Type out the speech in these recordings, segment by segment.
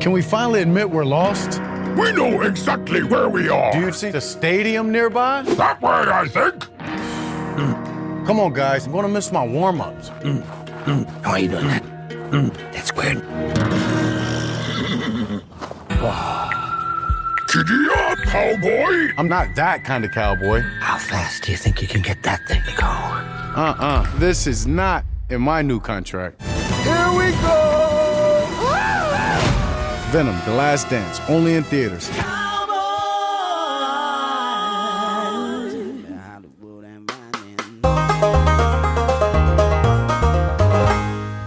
Can we finally admit we're lost? We know exactly where we are. Do you see the stadium nearby? That way, I think. Come on, guys. I'm going to miss my warm-ups. How are you doing that? That's weird. Giddy up, cowboy. I'm not that kind of cowboy. How fast do you think you can get that thing to go? This is not in my new contract. Here we go! Venom, The Last Dance, only in theaters.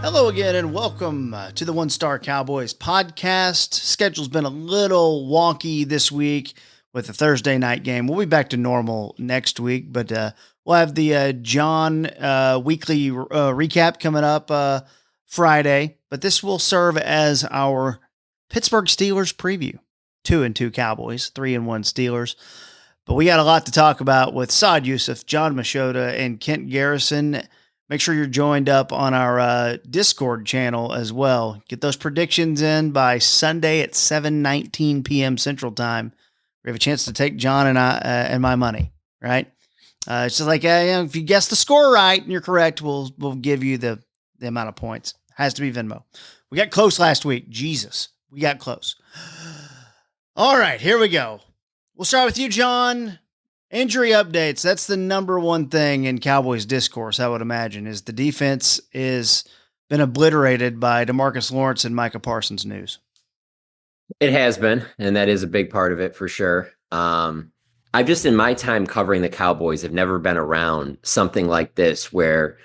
Hello again, and welcome to the One Star Cowboys podcast. Schedule's been a little wonky this week with the Thursday night game. We'll be back to normal next week, but we'll have the John weekly recap coming up Friday. But this will serve as our Pittsburgh Steelers preview. 2-2 Cowboys, 3-1 Steelers. But we got a lot to talk about with Saad Youssef, John Machota, and Kent Garrison. Make sure you're joined up on our Discord channel as well. Get those predictions in by Sunday at 7:19 p.m. Central Time. We have a chance to take John and I and my money, right? It's just like if you guess the score right and you're correct, we'll give you the amount of points. Has to be Venmo. We got close last week. Jesus, we got close. All right, here we go. We'll start with you, John. Injury updates. That's the number one thing in Cowboys discourse, I would imagine, is the defense is been obliterated by DeMarcus Lawrence and Micah Parsons news. It has been, and that is a big part of it for sure. I've just, in my time covering the Cowboys, have never been around something like this where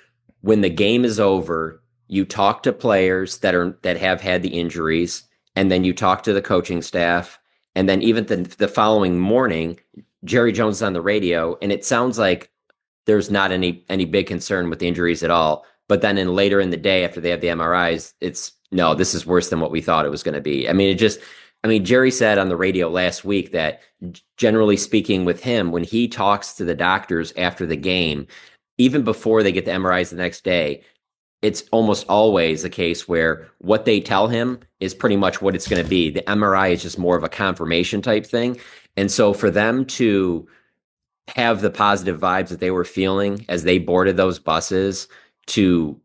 when the game is over, you talk to players that have had the injuries, and then you talk to the coaching staff, and then even the following morning, Jerry Jones is on the radio, and it sounds like there's not any big concern with the injuries at all. But then later in the day, after they have the MRIs, it's no, this is worse than what we thought it was going to be. Jerry said on the radio last week that generally speaking with him, when he talks to the doctors after the game, even before they get the MRIs the next day, it's almost always a case where what they tell him is pretty much what it's going to be. The MRI is just more of a confirmation type thing. And so for them to have the positive vibes that they were feeling as they boarded those buses to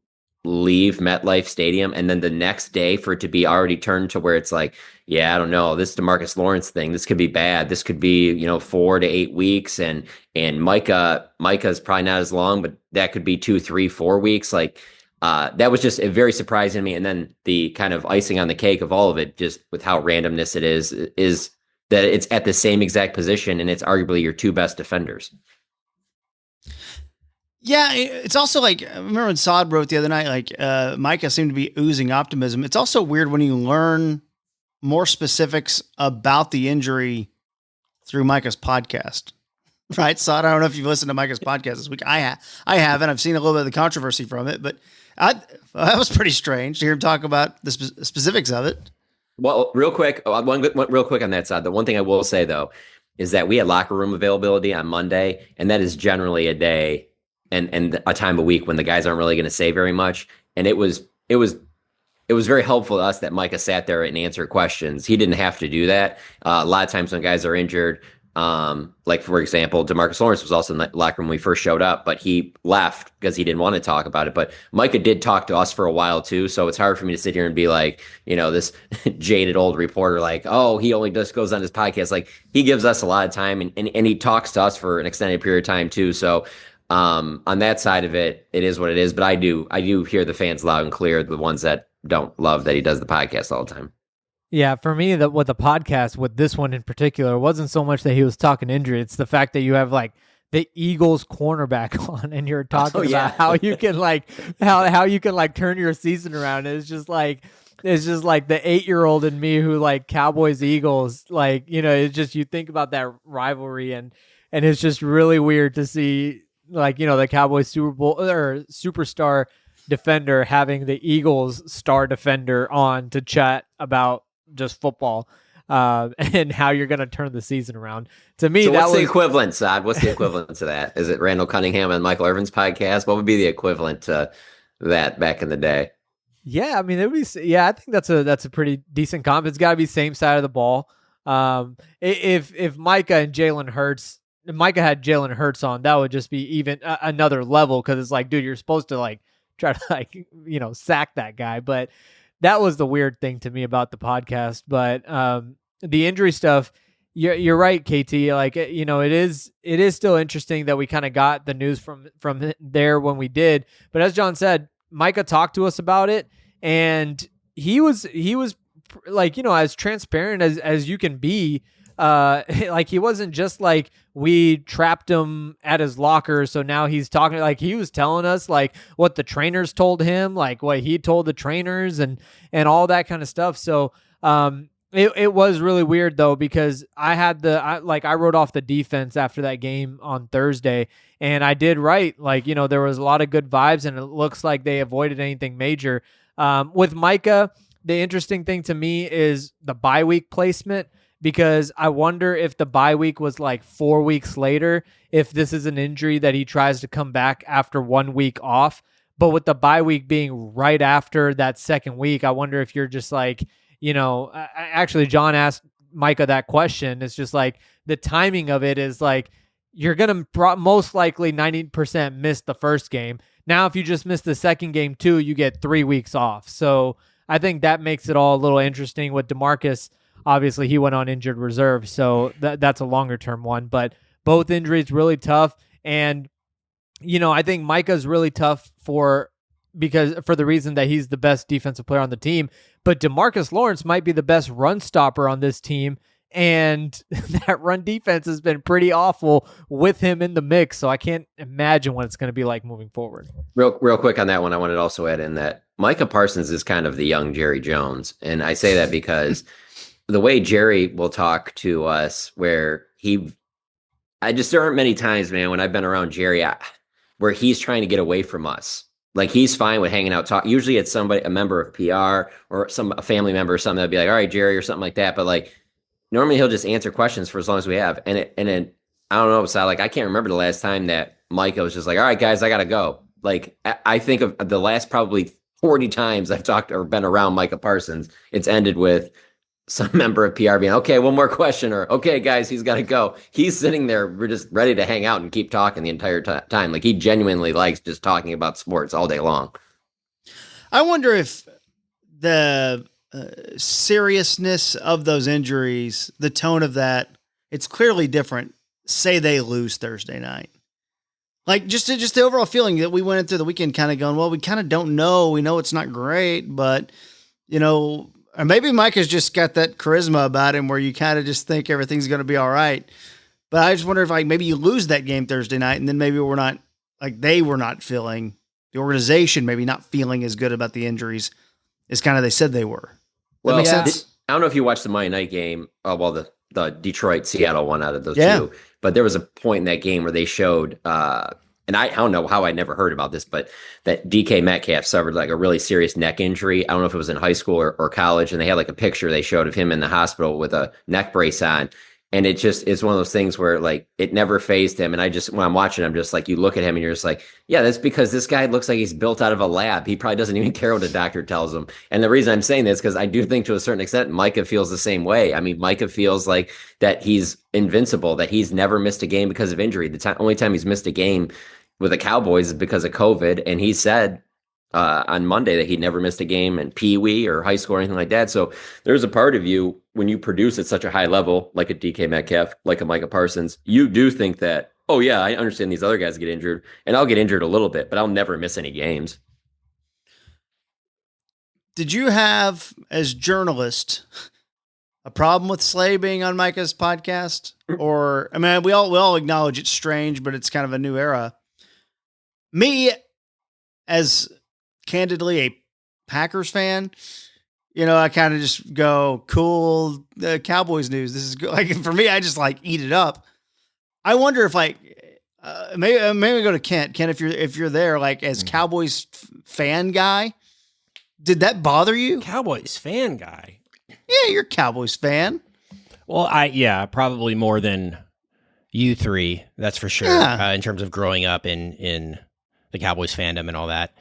leave MetLife Stadium, and then the next day for it to be already turned to where it's like, yeah, I don't know, this DeMarcus Lawrence thing, this could be bad. This could be, 4 to 8 weeks. And Micah's probably not as long, but that could be 2, 3, 4 weeks. That was just very surprising to me. And then the kind of icing on the cake of all of it, just with how randomness it is that it's at the same exact position, and it's arguably your two best defenders. Yeah, it's also like, I remember when Saad wrote the other night, Micah seemed to be oozing optimism. It's also weird when you learn more specifics about the injury through Micah's podcast. Right, Saad? I don't know if you've listened to Micah's podcast this week. I haven't. I've seen a little bit of the controversy from it, but that was pretty strange to hear him talk about the specifics of it. Well, real quick on that side, the one thing I will say, though, is that we had locker room availability on Monday, and that is generally a day and a time of week when the guys aren't really going to say very much. And it was very helpful to us that Micah sat there and answered questions. He didn't have to do that. A lot of times when guys are injured, like for example, DeMarcus Lawrence was also in the locker room when we first showed up, but he left because he didn't want to talk about it. But Micah did talk to us for a while too. So it's hard for me to sit here and be like, this jaded old reporter, like, oh, he only just goes on his podcast. Like, he gives us a lot of time and he talks to us for an extended period of time too. So, on that side of it, it is what it is. But I do hear the fans loud and clear, the ones that don't love that he does the podcast all the time. Yeah, for me, with the podcast, with this one in particular, it wasn't so much that he was talking injury. It's the fact that you have the Eagles cornerback on, and you're talking about how you can how you can turn your season around. It's just like the 8-year-old in me who Cowboys Eagles. It's just, you think about that rivalry, and it's just really weird to see the Cowboys Super Bowl or superstar defender having the Eagles star defender on to chat about just football and how you're going to turn the season around. To me, so what's the equivalent, Saad? What's the equivalent to that? Is it Randall Cunningham and Michael Irvin's podcast? What would be the equivalent to that back in the day? Yeah, I mean, it would be. Yeah, I think that's a pretty decent comp. It's got to be same side of the ball. If Micah and Jalen Hurts, if Micah had Jalen Hurts on, that would just be even another level because it's like, dude, you're supposed to like try to like sack that guy. But that was the weird thing to me about the podcast. But the injury stuff, you're right, KT. Like it is still interesting that we kind of got the news from there when we did. But as John said, Micah talked to us about it, and he was like, as transparent as you can be. Like he wasn't just like we trapped him at his locker, so now he's talking. Like he was telling us like what the trainers told him, like what he told the trainers, and all that kind of stuff. So it was really weird though, because I wrote off the defense after that game on Thursday, and I did write like there was a lot of good vibes, and it looks like they avoided anything major. With Micah, the interesting thing to me is the bye week placement, because I wonder if the bye week was like 4 weeks later, if this is an injury that he tries to come back after 1 week off. But with the bye week being right after that second week, I wonder if you're just like, actually John asked Micah that question. It's just like the timing of it is like, you're going to most likely 90% miss the first game. Now, if you just miss the second game too, you get 3 weeks off. So I think that makes it all a little interesting. With DeMarcus, obviously he went on injured reserve, so that's a longer term one. But both injuries really tough, and I think Micah's really tough for the reason that he's the best defensive player on the team. But DeMarcus Lawrence might be the best run stopper on this team, and that run defense has been pretty awful with him in the mix. So I can't imagine what it's going to be like moving forward. Real quick on that one, I wanted to also add in that Micah Parsons is kind of the young Jerry Jones, and I say that because the way Jerry will talk to us, where there aren't many times, man, when I've been around Jerry, where he's trying to get away from us. Like he's fine with hanging out, talk. Usually it's a member of PR or a family member or something that'd be like, all right, Jerry, or something like that. But like normally he'll just answer questions for as long as we have. And then I don't know, so like I can't remember the last time that Micah was just like, all right, guys, I gotta go. Like I think of the last probably 40 times I've talked or been around Micah Parsons, it's ended with some member of PR being, okay, one more question, or okay, guys, he's got to go. He's sitting there, we're just ready to hang out and keep talking the entire time. Like he genuinely likes just talking about sports all day long. I wonder if the seriousness of those injuries, the tone of that, it's clearly different. Say they lose Thursday night. Like just the overall feeling that we went into the weekend kind of going, well, we kind of don't know. We know it's not great, but or maybe Mike has just got that charisma about him where you kind of just think everything's going to be all right. But I just wonder if like maybe you lose that game Thursday night, and then maybe they were not feeling, the organization maybe not feeling as good about the injuries as kind of they said they were. That makes sense? I don't know if you watched the Monday night game, the Detroit-Seattle one out of those two, but there was a point in that game where they showed and I don't know how I never heard about this, but that DK Metcalf suffered like a really serious neck injury. I don't know if it was in high school or college, and they had like a picture they showed of him in the hospital with a neck brace on. And it's one of those things where like it never fazed him. And when I'm watching, I'm just like, you look at him and you're just like, yeah, that's because this guy looks like he's built out of a lab. He probably doesn't even care what a doctor tells him. And the reason I'm saying this, because I do think to a certain extent, Micah feels the same way. I mean, Micah feels like that he's invincible, that he's never missed a game because of injury. The only time he's missed a game with the Cowboys is because of COVID. And he said on Monday that he'd never missed a game in Pee Wee or high school or anything like that. So there's a part of you, when you produce at such a high level, like a DK Metcalf, like a Micah Parsons, you do think that, oh yeah, I understand these other guys get injured, and I'll get injured a little bit, but I'll never miss any games. Did you have, as journalist, a problem with Slay being on Micah's podcast? Or, I mean, we all acknowledge it's strange, but it's kind of a new era. Me, as candidly a Packers fan, I kind of just go, cool, the Cowboys news. This is good. Like, for me, I just like eat it up. I wonder if maybe go to Kent. Kent, if you're there, like as Cowboys fan guy, did that bother you? Cowboys fan guy? Yeah, you're a Cowboys fan. Well, probably more than you three. That's for sure. Yeah. In terms of growing up in the Cowboys fandom and all that.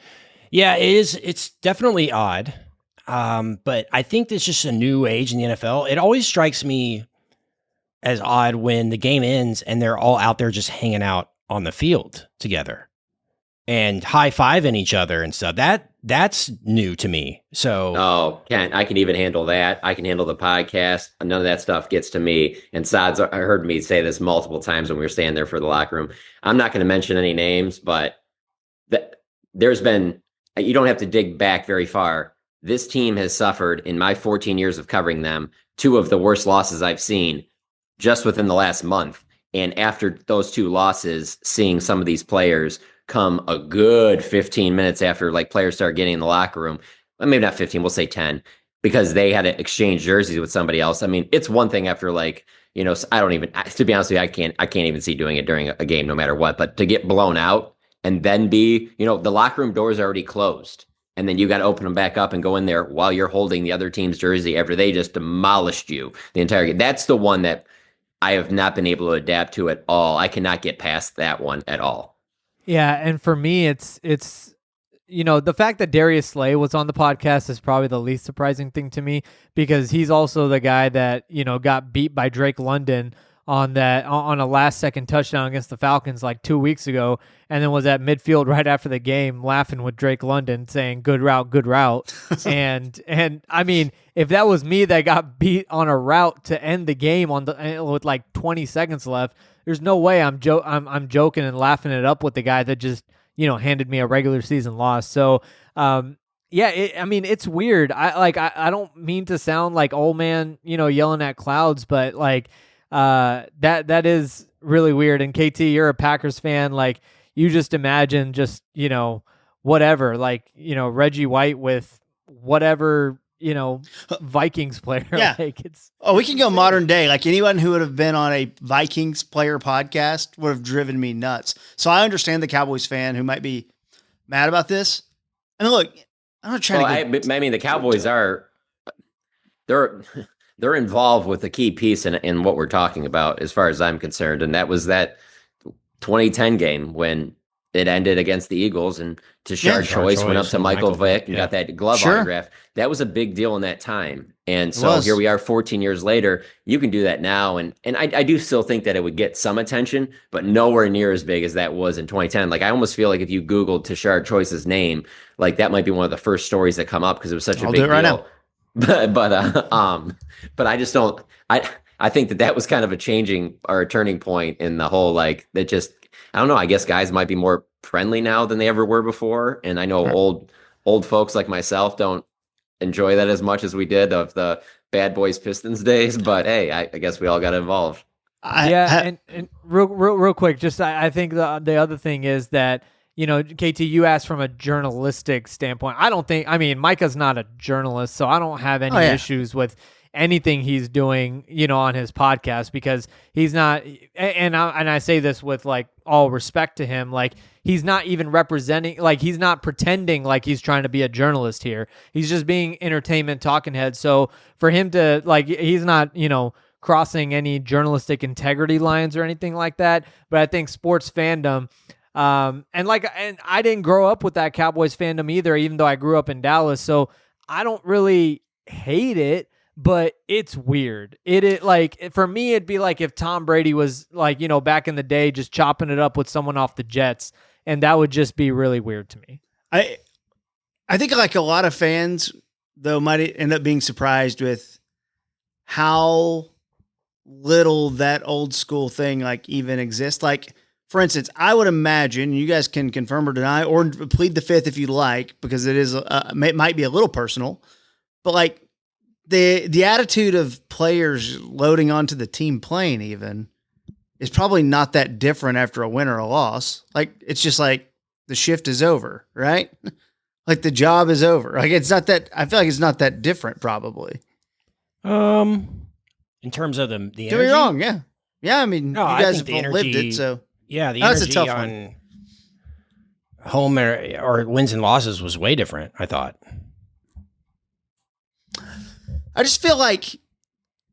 Yeah, it is. It's definitely odd. But I think it's just a new age in the NFL. It always strikes me as odd when the game ends and they're all out there just hanging out on the field together and high-fiving each other and stuff. That's new to me. So I can even handle that. I can handle the podcast. None of that stuff gets to me. And Sad's heard me say this multiple times when we were standing there for the locker room. I'm not going to mention any names, but there's been, you don't have to dig back very far. This team has suffered, in my 14 years of covering them, 2 of the worst losses I've seen just within the last month. And after those 2 losses, seeing some of these players come a good 15 minutes after like players start getting in the locker room, well, maybe not 15, we'll say 10, because they had to exchange jerseys with somebody else. I mean, it's one thing after like, I don't even, to be honest with you, I can't even see doing it during a game no matter what, but to get blown out and then be, the locker room doors are already closed. And then you got to open them back up and go in there while you're holding the other team's jersey after they just demolished you the entire game. That's the one that I have not been able to adapt to at all. I cannot get past that one at all. Yeah, and for me, it's the fact that Darius Slay was on the podcast is probably the least surprising thing to me, because he's also the guy that got beat by Drake London on a last-second touchdown against the Falcons like 2 weeks ago, and then was at midfield right after the game laughing with Drake London saying good route. and I mean, if that was me that got beat on a route to end the game with like 20 seconds left, there's no way I'm joking and laughing it up with the guy that just handed me a regular season loss. So it's weird. I don't mean to sound like old man yelling at clouds, but like that is really weird. And KT, you're a Packers fan. Like, you just imagine just, whatever, like, Reggie White with whatever, Vikings player. Yeah. Like, we can go modern day. Like, anyone who would have been on a Vikings player podcast would have driven me nuts. So I understand the Cowboys fan who might be mad about this. And look, I'm not trying I mean, the Cowboys they're involved with the key piece in what we're talking about, as far as I'm concerned. And that was that 2010 game when it ended against the Eagles and Tashard Choice went up to Michael Vick and got that glove autograph. That was a big deal in that time. And so here we are 14 years later. You can do that now. And I do still think that it would get some attention, but nowhere near as big as that was in 2010. Like, I almost feel like if you Googled Tashard Choice's name, like that might be one of the first stories that come up because it was such a big deal. Right now. But I just don't. I think that was kind of a changing or a turning point in the whole, like, that just, I don't know. I guess guys might be more friendly now than they ever were before, and I know old folks like myself don't enjoy that as much as we did of the Bad Boys Pistons days. But hey, I guess we all got involved. And real quick, just I think the other thing is that, KT, you asked from a journalistic standpoint. Micah's not a journalist, so I don't have any issues with anything he's doing, on his podcast, because he's not, and I say this with like all respect to him, like, he's not even representing, like, he's not pretending like he's trying to be a journalist here. He's just being entertainment talking head. So for him to, like, he's not, crossing any journalistic integrity lines or anything like that. But I think sports fandom, and I didn't grow up with that Cowboys fandom either, even though I grew up in Dallas. So I don't really hate it, but it's weird. For me, it'd be like if Tom Brady was like, back in the day, just chopping it up with someone off the Jets. And that would just be really weird to me. I think like a lot of fans, though, might end up being surprised with how little that old school thing like even exists. Like, for instance, I would imagine, you guys can confirm or deny or plead the fifth if you like, because it is it might be a little personal, but like the attitude of players loading onto the team plane even is probably not that different after a win or a loss. Like, it's just like the shift is over, right? Like, the job is over. Like, it's not that, I feel like it's not that different probably. In terms of the energy? Don't be wrong, yeah. Yeah, I mean, no, you guys have lived it, so. Yeah, the energy on home or wins and losses was way different, I thought. I just feel like,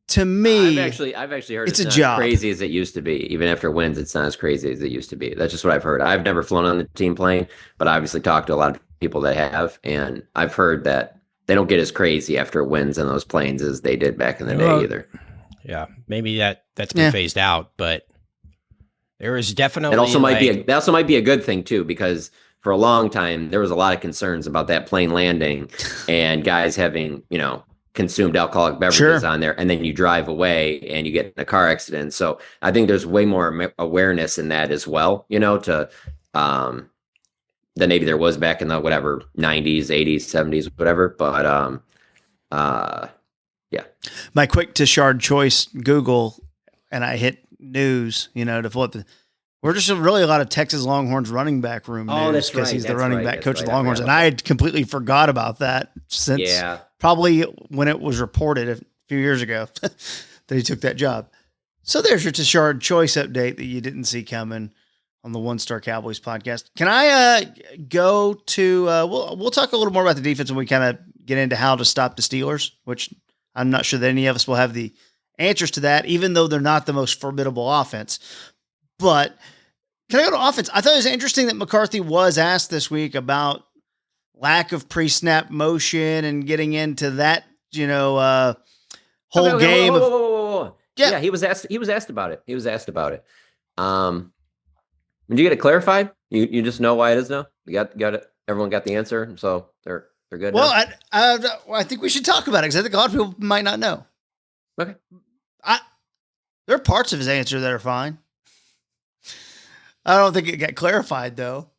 to me, I've actually heard it's not a job. As crazy as it used to be. Even after wins, it's not as crazy as it used to be. That's just what I've heard. I've never flown on the team plane, but I obviously talked to a lot of people that have, and I've heard that they don't get as crazy after wins on those planes as they did back in the day either. Yeah, maybe that's been phased out, but there is definitely It also might be a good thing too, because for a long time there was a lot of concerns about that plane landing and guys having, consumed alcoholic beverages on there, and then you drive away and you get in a car accident. So I think there's way more awareness in that as well, to than maybe there was back in the 90s, 80s, 70s, whatever. But yeah. My quick Tashard choice Google, and I hit news, to flip it. We're just really a lot of Texas Longhorns running back room news because he's the running back coach of the Longhorns. And I had completely forgot about that since probably when it was reported a few years ago that he took that job. So there's your Tashard choice update that you didn't see coming on the One Star Cowboys podcast. Can I go to we'll talk a little more about the defense when we kind of get into how to stop the Steelers, which I'm not sure that any of us will have the answers to that, even though they're not the most formidable offense. But can I go to offense? I thought it was interesting that McCarthy was asked this week about lack of pre-snap motion and getting into that, whole game. Yeah, he was asked about it. Did you get it clarified? You just know why it is now? You got it. Everyone got the answer, so they're good. Well, I think we should talk about it because I think a lot of people might not know. Okay. There are parts of his answer that are fine. I don't think it got clarified though.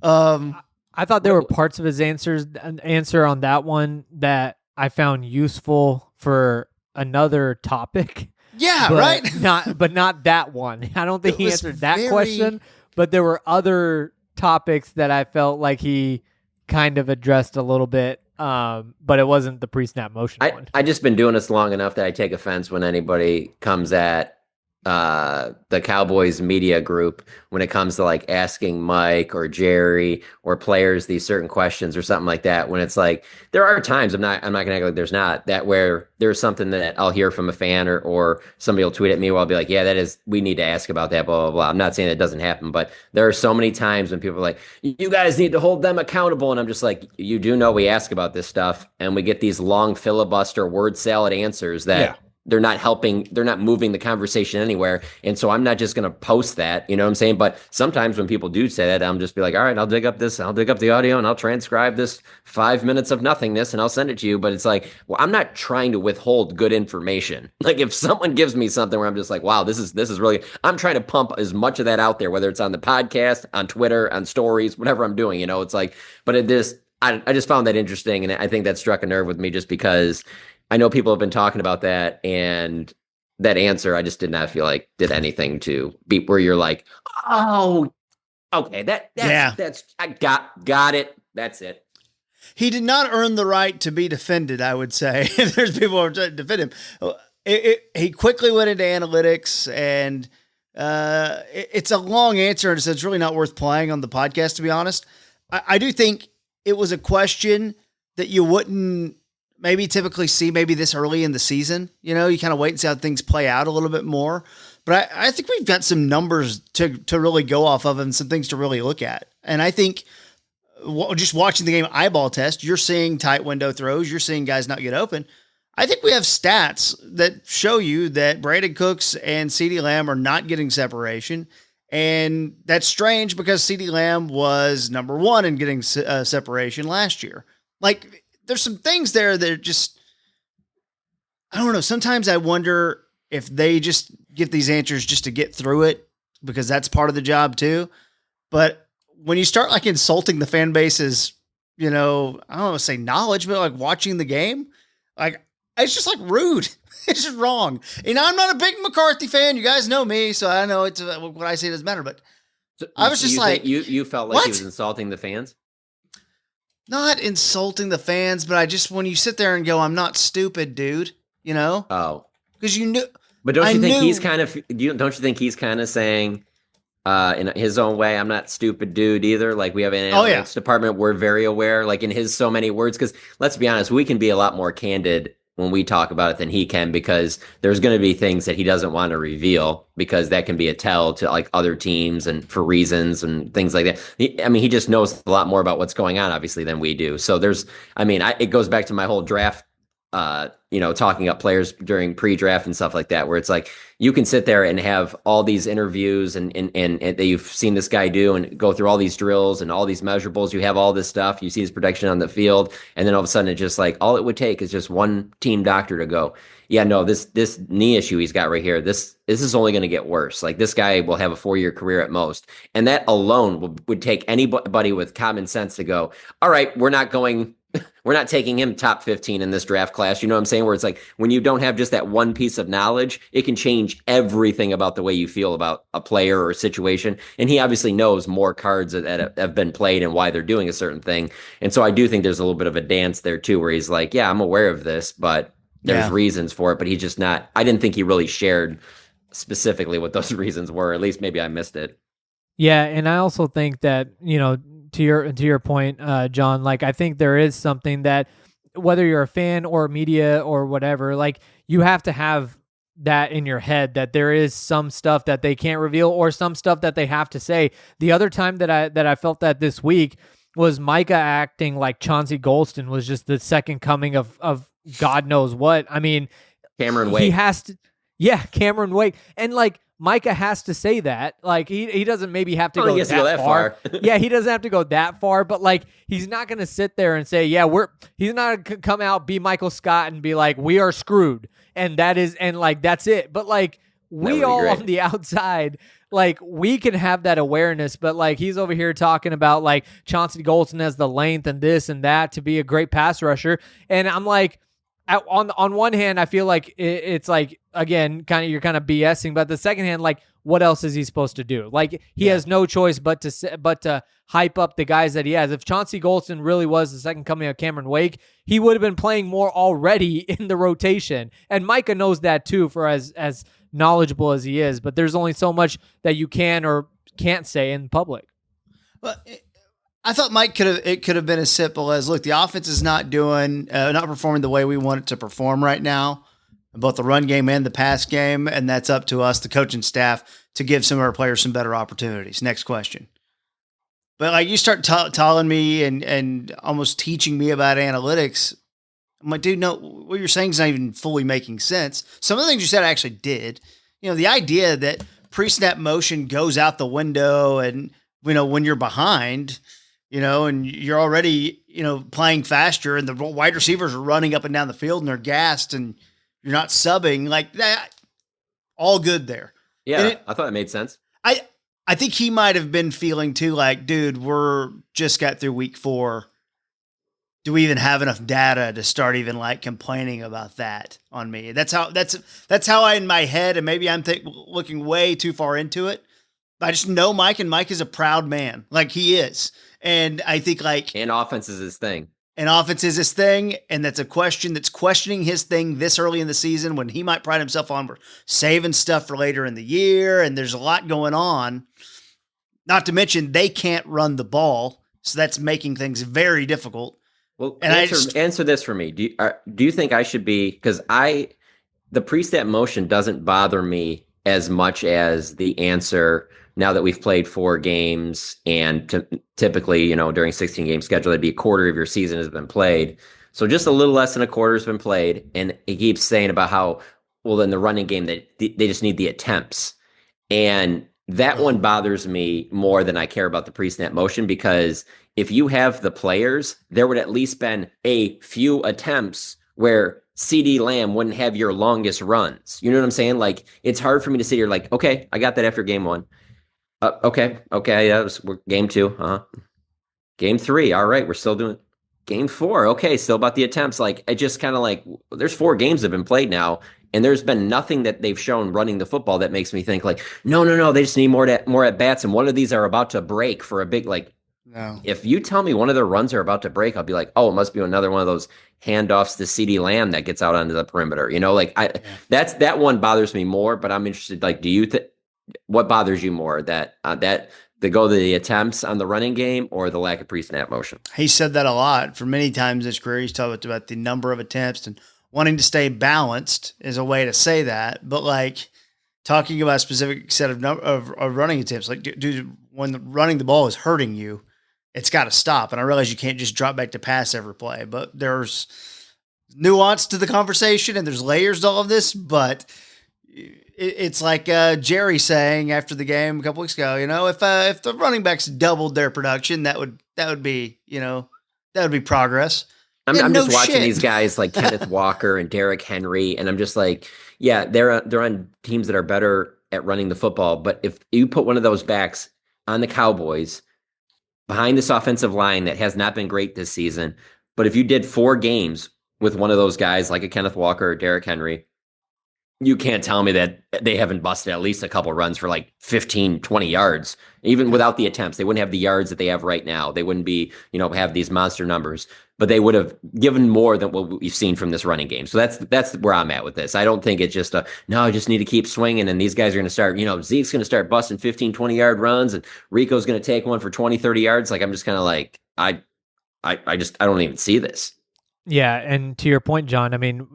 I thought there were parts of his answer on that one that I found useful for another topic. Yeah, right. Not that one. I don't think he answered that question, but there were other topics that I felt like he kind of addressed a little bit. But it wasn't the pre-snap motion one. I just been doing this long enough that I take offense when anybody comes at the Cowboys media group when it comes to like asking Mike or Jerry or players these certain questions or something like that. When it's like, there are times I'm not gonna act like there's not that where there's something that I'll hear from a fan or somebody will tweet at me where I'll be like, yeah, we need to ask about that, blah, blah, blah. I'm not saying that doesn't happen, but there are so many times when people are like, you guys need to hold them accountable. And I'm just like, you do know we ask about this stuff and we get these long filibuster word salad answers that they're not helping, they're not moving the conversation anywhere. And so I'm not just going to post that, you know what I'm saying? But sometimes when people do say that, I'm just be like, all right, I'll dig up the audio and I'll transcribe this 5 minutes of nothingness and I'll send it to you. But it's like, well, I'm not trying to withhold good information. Like if someone gives me something where I'm just like, wow, this is really, I'm trying to pump as much of that out there, whether it's on the podcast, on Twitter, on stories, whatever I'm doing, it's like, but I just found that interesting. And I think that struck a nerve with me just because I know people have been talking about that, and that answer I just did not feel like did anything to be where you're like, oh, okay, that's I got it. That's it. He did not earn the right to be defended, I would say. There's people who are trying to defend him. He quickly went into analytics, and it's a long answer, and it's really not worth playing on the podcast, to be honest. I do think it was a question that you wouldn't maybe typically see maybe this early in the season. You kind of wait and see how things play out a little bit more. But I think we've got some numbers to really go off of and some things to really look at. And I think just watching the game eyeball test, you're seeing tight window throws. You're seeing guys not get open. I think we have stats that show you that Brandon Cooks and CeeDee Lamb are not getting separation. And that's strange because CeeDee Lamb was number one in getting separation last year. Like, there's some things there that are just, I don't know. Sometimes I wonder if they just give these answers just to get through it because that's part of the job too. But when you start like insulting the fan base's, I don't want to say knowledge, but like watching the game, like it's just like rude. It's just wrong. I'm not a big McCarthy fan. You guys know me, so I know it's what I say doesn't matter. But I was just like, you felt like what? He was insulting the fans. Not insulting the fans, but I just, when you sit there and go, I'm not stupid, dude, Oh. Because you knew. But don't you think he's kind of, don't you think he's kind of saying in his own way, I'm not stupid, dude, either? Like we have an analytics department. We're very aware, like in his so many words, because let's be honest, we can be a lot more candid when we talk about it than he can, because there's going to be things that he doesn't want to reveal, because that can be a tell to like other teams and for reasons and things like that. He just knows a lot more about what's going on, obviously, than we do. So it goes back to my whole draft, talking up players during pre-draft and stuff like that, where it's like you can sit there and have all these interviews and that you've seen this guy do and go through all these drills and all these measurables. You have all this stuff. You see his production on the field, and then all of a sudden it's just like all it would take is just one team doctor to go, yeah, no, this knee issue he's got right here, this is only going to get worse. Like, this guy will have a 4-year career at most. And that alone would take anybody with common sense to go, all right, we're not taking him top 15 in this draft class. You know what I'm saying? Where it's like, when you don't have just that one piece of knowledge, it can change everything about the way you feel about a player or a situation. And he obviously knows more cards that have been played and why they're doing a certain thing. And so I do think there's a little bit of a dance there too, where he's like, yeah, I'm aware of this, but there's reasons for it. But he's just not, I didn't think he really shared specifically what those reasons were. At least maybe I missed it. Yeah. And I also think that, to your point, John, like, I think there is something that, whether you're a fan or media or whatever, like, you have to have that in your head, that there is some stuff that they can't reveal or some stuff that they have to say. The other time that I felt that this week was Micah acting like Chauncey Golston was just the second coming of God knows what. I mean, Cameron Wake. He has to, yeah, Cameron Wake. And like, Micah has to say that. Like, he doesn't maybe have to go that far. Yeah, he doesn't have to go that far, but like, he's not going to sit there and say, yeah, he's not going to come out, be Michael Scott and be like, we are screwed. And that's it. But like, we all on the outside, like, we can have that awareness, but like, he's over here talking about like Chauncey Golston has the length and this and that to be a great pass rusher. And I'm like, on one hand, I feel like it's like, again, you're kind of BSing, but the second hand, like, what else is he supposed to do? Like, he has no choice but to hype up the guys that he has. If Chauncey Golston really was the second coming of Cameron Wake, he would have been playing more already in the rotation. And Micah knows that too, for as knowledgeable as he is. But there's only so much that you can or can't say in public. Well, I thought Mike could have been as simple as, look, the offense is not performing the way we want it to perform right now, both the run game and the pass game, and that's up to us, the coaching staff, to give some of our players some better opportunities. Next question. But like, you start telling me and almost teaching me about analytics, I'm like, dude, no, what you're saying is not even fully making sense. Some of the things you said I actually did. The idea that pre-snap motion goes out the window, and when you're behind, and you're already, playing faster, and the wide receivers are running up and down the field and they're gassed, and you're not subbing like that. All good there. Yeah, I thought it made sense. I think he might have been feeling too, like, dude, we're just got through week 4. Do we even have enough data to start even like complaining about that on me? That's how I, in my head, and maybe I'm looking way too far into it. I just know Mike, and Mike is a proud man. Like, he is. And I think and offense is his thing. And offense is his thing. And that's a question that's questioning his thing this early in the season, when he might pride himself on, we're saving stuff for later in the year. And there's a lot going on, not to mention they can't run the ball. So that's making things very difficult. Well, and answer this for me. Do you think I should be, because the pre-snap motion doesn't bother me as much as the answer. Now that we've played 4 games, and typically, during 16-game schedule, it'd be a quarter of your season has been played. So just a little less than a quarter has been played. And he keeps saying about how, well, in the running game, that they just need the attempts. And that one bothers me more than I care about the pre-snap motion, because if you have the players, there would at least been a few attempts where CD Lamb wouldn't have your longest runs. You know what I'm saying? Like, it's hard for me to sit here like, okay, I got that after game 1. Okay, yeah, we're game 2, Game 3, all right, we're still doing game 4. Okay, still about the attempts. Like, I just kind of like, there's 4 games that have been played now, and there's been nothing that they've shown running the football that makes me think like, no, they just need more at bats, and one of these are about to break for a big, like, no. If you tell me one of their runs are about to break, I'll be like, oh, it must be another one of those handoffs to CD Lamb that gets out onto the perimeter. That one bothers me more, but I'm interested. Like, do you what bothers you more, that the attempts on the running game, or the lack of pre-snap motion? He said that a lot for many times in his career. He's talked about the number of attempts and wanting to stay balanced is a way to say that. But like talking about a specific set of running attempts, like dude, when running the ball is hurting you, it's got to stop. And I realize you can't just drop back to pass every play, but there's nuance to the conversation and there's layers to all of this. But it's like Jerry saying after the game a couple weeks ago, if the running backs doubled their production, that would be, that would be progress. I'm just watching these guys like Kenneth Walker and Derrick Henry, and I'm just like, yeah, they're on teams that are better at running the football. But if you put one of those backs on the Cowboys behind this offensive line that has not been great this season, but if you did 4 games with one of those guys like a Kenneth Walker or Derrick Henry, you can't tell me that they haven't busted at least a couple runs for like 15, 20 yards, even without the attempts. They wouldn't have the yards that they have right now. They wouldn't be, have these monster numbers, but they would have given more than what we've seen from this running game. So that's where I'm at with this. I don't think it's just I just need to keep swinging. And these guys are going to start, Zeke's going to start busting 15, 20 yard runs and Rico's going to take one for 20, 30 yards. Like, I'm just kind of like, I don't even see this. Yeah. And to your point, John, I mean,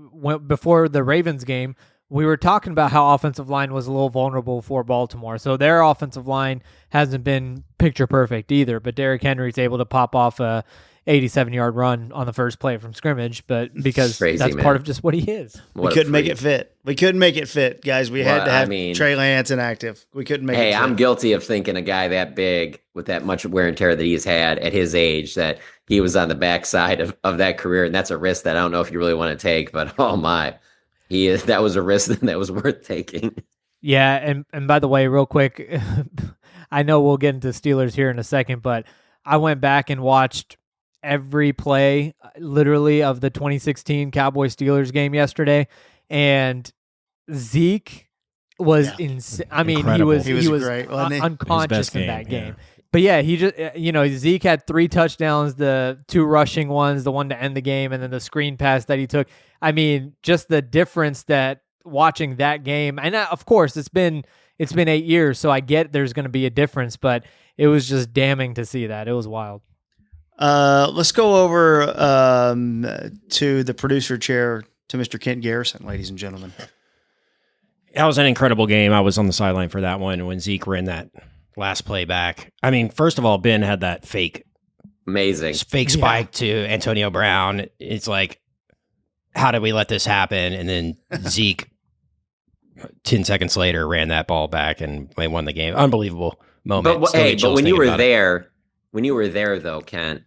before the Ravens game, we were talking about how offensive line was a little vulnerable for Baltimore. So their offensive line hasn't been picture perfect either, but Derrick Henry's able to pop off a 87-yard run on the first play from scrimmage, but because that's part of just what he is. We couldn't make it fit. We couldn't make it fit, guys. We had to have Trey Lance inactive. We couldn't make it fit. Hey, I'm guilty of thinking a guy that big with that much wear and tear that he's had at his age, that he was on the backside of that career, and that's a risk that I don't know if you really want to take, but oh my. That was a risk that was worth taking. Yeah, and by the way, real quick, I know we'll get into Steelers here in a second, but I went back and watched every play, literally, of the 2016 Cowboys-Steelers game yesterday, and Zeke was insane. I mean, incredible. he was great, wasn't he? unconscious in that game. But yeah, he just, Zeke had 3 touchdowns, the 2 rushing ones, the one to end the game, and then the screen pass that he took. I mean, just the difference that watching that game, and of course, it's been 8 years, so I get there's going to be a difference, but it was just damning to see that. It was wild. Let's go over to the producer chair, to Mr. Kent Garrison, ladies and gentlemen. That was an incredible game. I was on the sideline for that one when Zeke ran that last play back. I mean, first of all, Ben had that fake spike to Antonio Brown. It's like, how did we let this happen? And then Zeke, 10 seconds later, ran that ball back and they won the game. Unbelievable moment. But when you were there, though, Kent,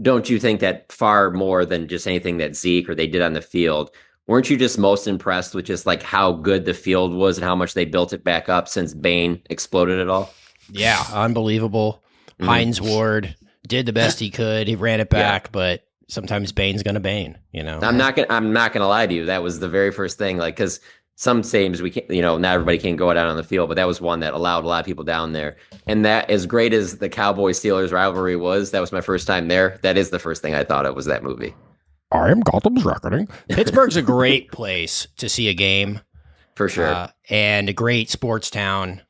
don't you think that far more than just anything that Zeke or they did on the field, weren't you just most impressed with just like how good the field was and how much they built it back up since Bain exploded it all? Yeah, unbelievable. Hines Ward did the best he could. He ran it back, but sometimes Bain's going to Bain, I'm not gonna lie to you. That was the very first thing, like, because some teams we can't, not everybody can go out on the field, but that was one that allowed a lot of people down there. And that, as great as the Cowboys Steelers rivalry was, that was my first time there. That is the first thing I thought of, was that movie. I am Gotham's reckoning. Pittsburgh's a great place to see a game. For sure. And a great sports town.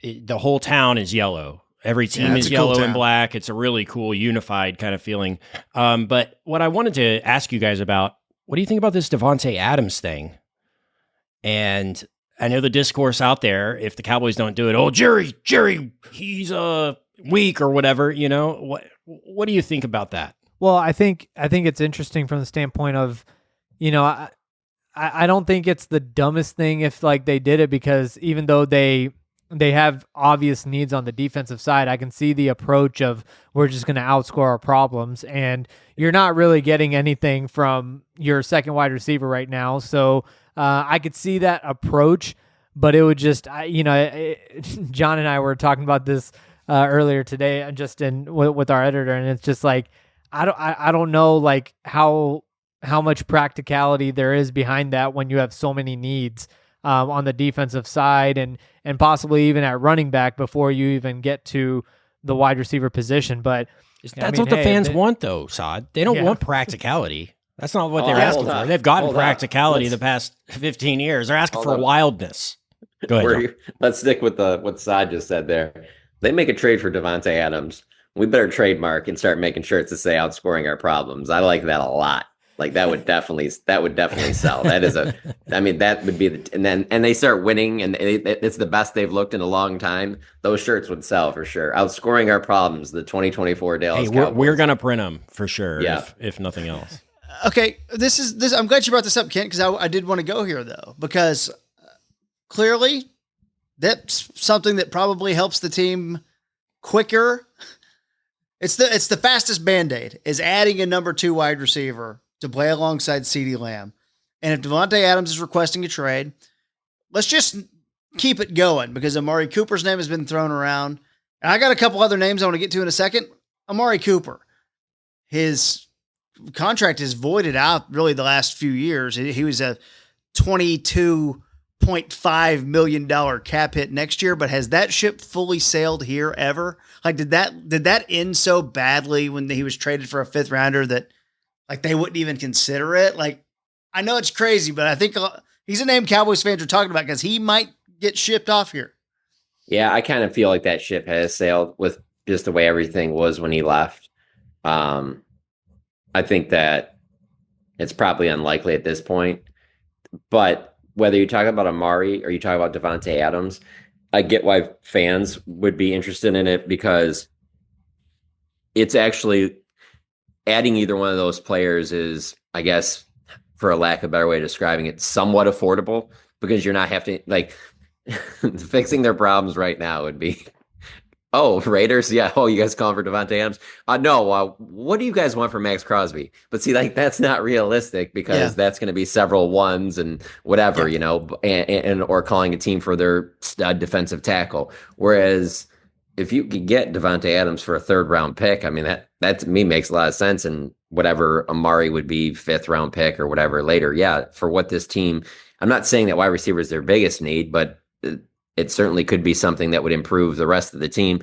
The whole town is yellow. Every team is yellow and black. It's a really cool, unified kind of feeling. But what I wanted to ask you guys about, what do you think about this Devontae Adams thing? And I know the discourse out there, if the Cowboys don't do it, Jerry, he's weak or whatever, What do you think about that? Well, I think it's interesting from the standpoint of, I don't think it's the dumbest thing if like they did it, because even though they have obvious needs on the defensive side, I can see the approach of, we're just going to outscore our problems, and you're not really getting anything from your second wide receiver right now. So I could see that approach, but it would just, John and I were talking about this earlier today, just with our editor, and it's just like, I don't know like how much practicality there is behind that when you have so many needs on the defensive side and possibly even at running back before you even get to the wide receiver position. But that's what the fans want, though, Saad. They don't want practicality. That's not what they're asking for. They've gotten practicality the past 15 years. They're asking for wildness. Go ahead. Let's stick with what Saad just said there. They make a trade for Devontae Adams. We better trademark and start making shirts that say outscoring our problems. I like that a lot. Like that would definitely sell. That is that would be and they start winning and it's the best they've looked in a long time. Those shirts would sell for sure. Outscoring our problems, the 2024 Dallas Cowboys. We're going to print them for sure. Yeah. If nothing else. Okay. This is, I'm glad you brought this up, Kent, because I did want to go here though, because clearly that's something that probably helps the team quicker. It's the fastest Band-Aid is adding a number 2 wide receiver to play alongside CeeDee Lamb. And if Davante Adams is requesting a trade, let's just keep it going because Amari Cooper's name has been thrown around. And I got a couple other names I want to get to in a second. Amari Cooper, his contract is voided out really the last few years. He was a $22.5 million cap hit next year, but has that ship fully sailed here ever? Like, did that end so badly when he was traded for a 5th rounder that like they wouldn't even consider it? Like, I know it's crazy, but I think he's a name Cowboys fans are talking about because he might get shipped off here. Yeah, I kind of feel like that ship has sailed with just the way everything was when he left. I think that it's probably unlikely at this point, but whether you talk about Amari or you talk about Davante Adams, I get why fans would be interested in it because it's actually adding either one of those players is, I guess, for a lack of a better way of describing it, somewhat affordable because you're not having like fixing their problems right now would be, oh, Raiders. Yeah. Oh, you guys calling for Davante Adams? No. What do you guys want for Max Crosby? But see, like, that's not realistic because that's going to be several ones and whatever, and or calling a team for their stud defensive tackle. Whereas if you could get Davante Adams for a 3rd round pick, I mean, that to me makes a lot of sense. And whatever Amari would be 5th round pick or whatever later. Yeah. For what this team, I'm not saying that wide receiver is their biggest need, but it certainly could be something that would improve the rest of the team.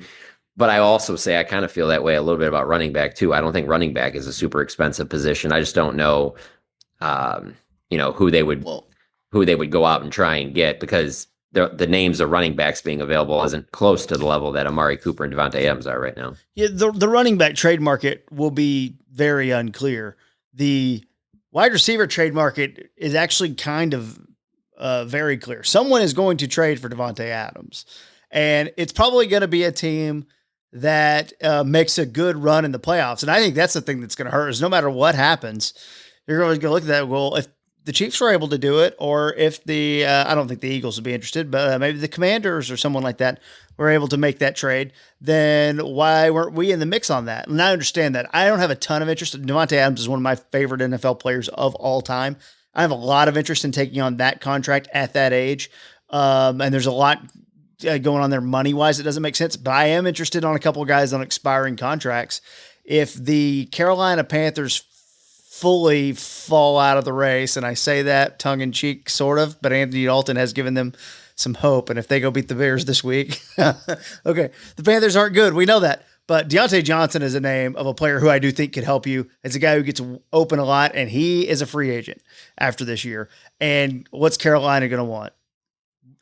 But I also say I kind of feel that way a little bit about running back too. I don't think running back is a super expensive position. I just don't know, who they would go out and try and get because the names of running backs being available isn't close to the level that Amari Cooper and Davante Adams are right now. Yeah, the running back trade market will be very unclear. The wide receiver trade market is actually kind of very clear. Someone is going to trade for Davante Adams, and it's probably going to be a team that makes a good run in the playoffs. And I think that's the thing that's going to hurt is no matter what happens, you're always going to look at that. Well, if the Chiefs were able to do it, or if I don't think the Eagles would be interested, but maybe the Commanders or someone like that were able to make that trade, then why weren't we in the mix on that? And I understand that. I don't have a ton of interest. Davante Adams is one of my favorite NFL players of all time. I have a lot of interest in taking on that contract at that age. And there's a lot going on there money-wise. It doesn't make sense, but I am interested on a couple of guys on expiring contracts. If the Carolina Panthers fully fall out of the race, and I say that tongue-in-cheek sort of, but Anthony Dalton has given them some hope, and if they go beat the Bears this week, okay, the Panthers aren't good. We know that. But Deontay Johnson is a name of a player who I do think could help you. It's a guy who gets open a lot, and he is a free agent after this year. And what's Carolina going to want?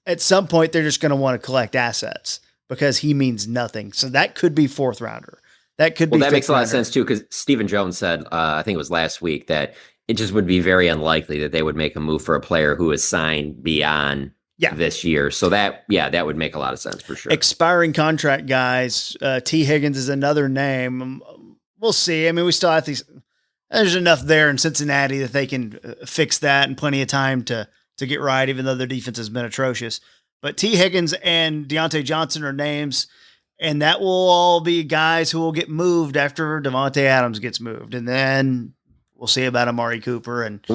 At some point, they're just going to want to collect assets because he means nothing. So that could be 4th rounder. That could be. Well, that makes a lot of rounder. sense too, because Stephen Jones said, I think it was last week, that it just would be very unlikely that they would make a move for a player who is signed beyond this year. So that would make a lot of sense for sure. Expiring contract guys. T. Higgins is another name. We'll see. I mean, we still have these. There's enough there in Cincinnati that they can fix that and plenty of time to get right, even though their defense has been atrocious. But T. Higgins and Deontay Johnson are names, and that will all be guys who will get moved after Davante Adams gets moved. And then we'll see about Amari Cooper and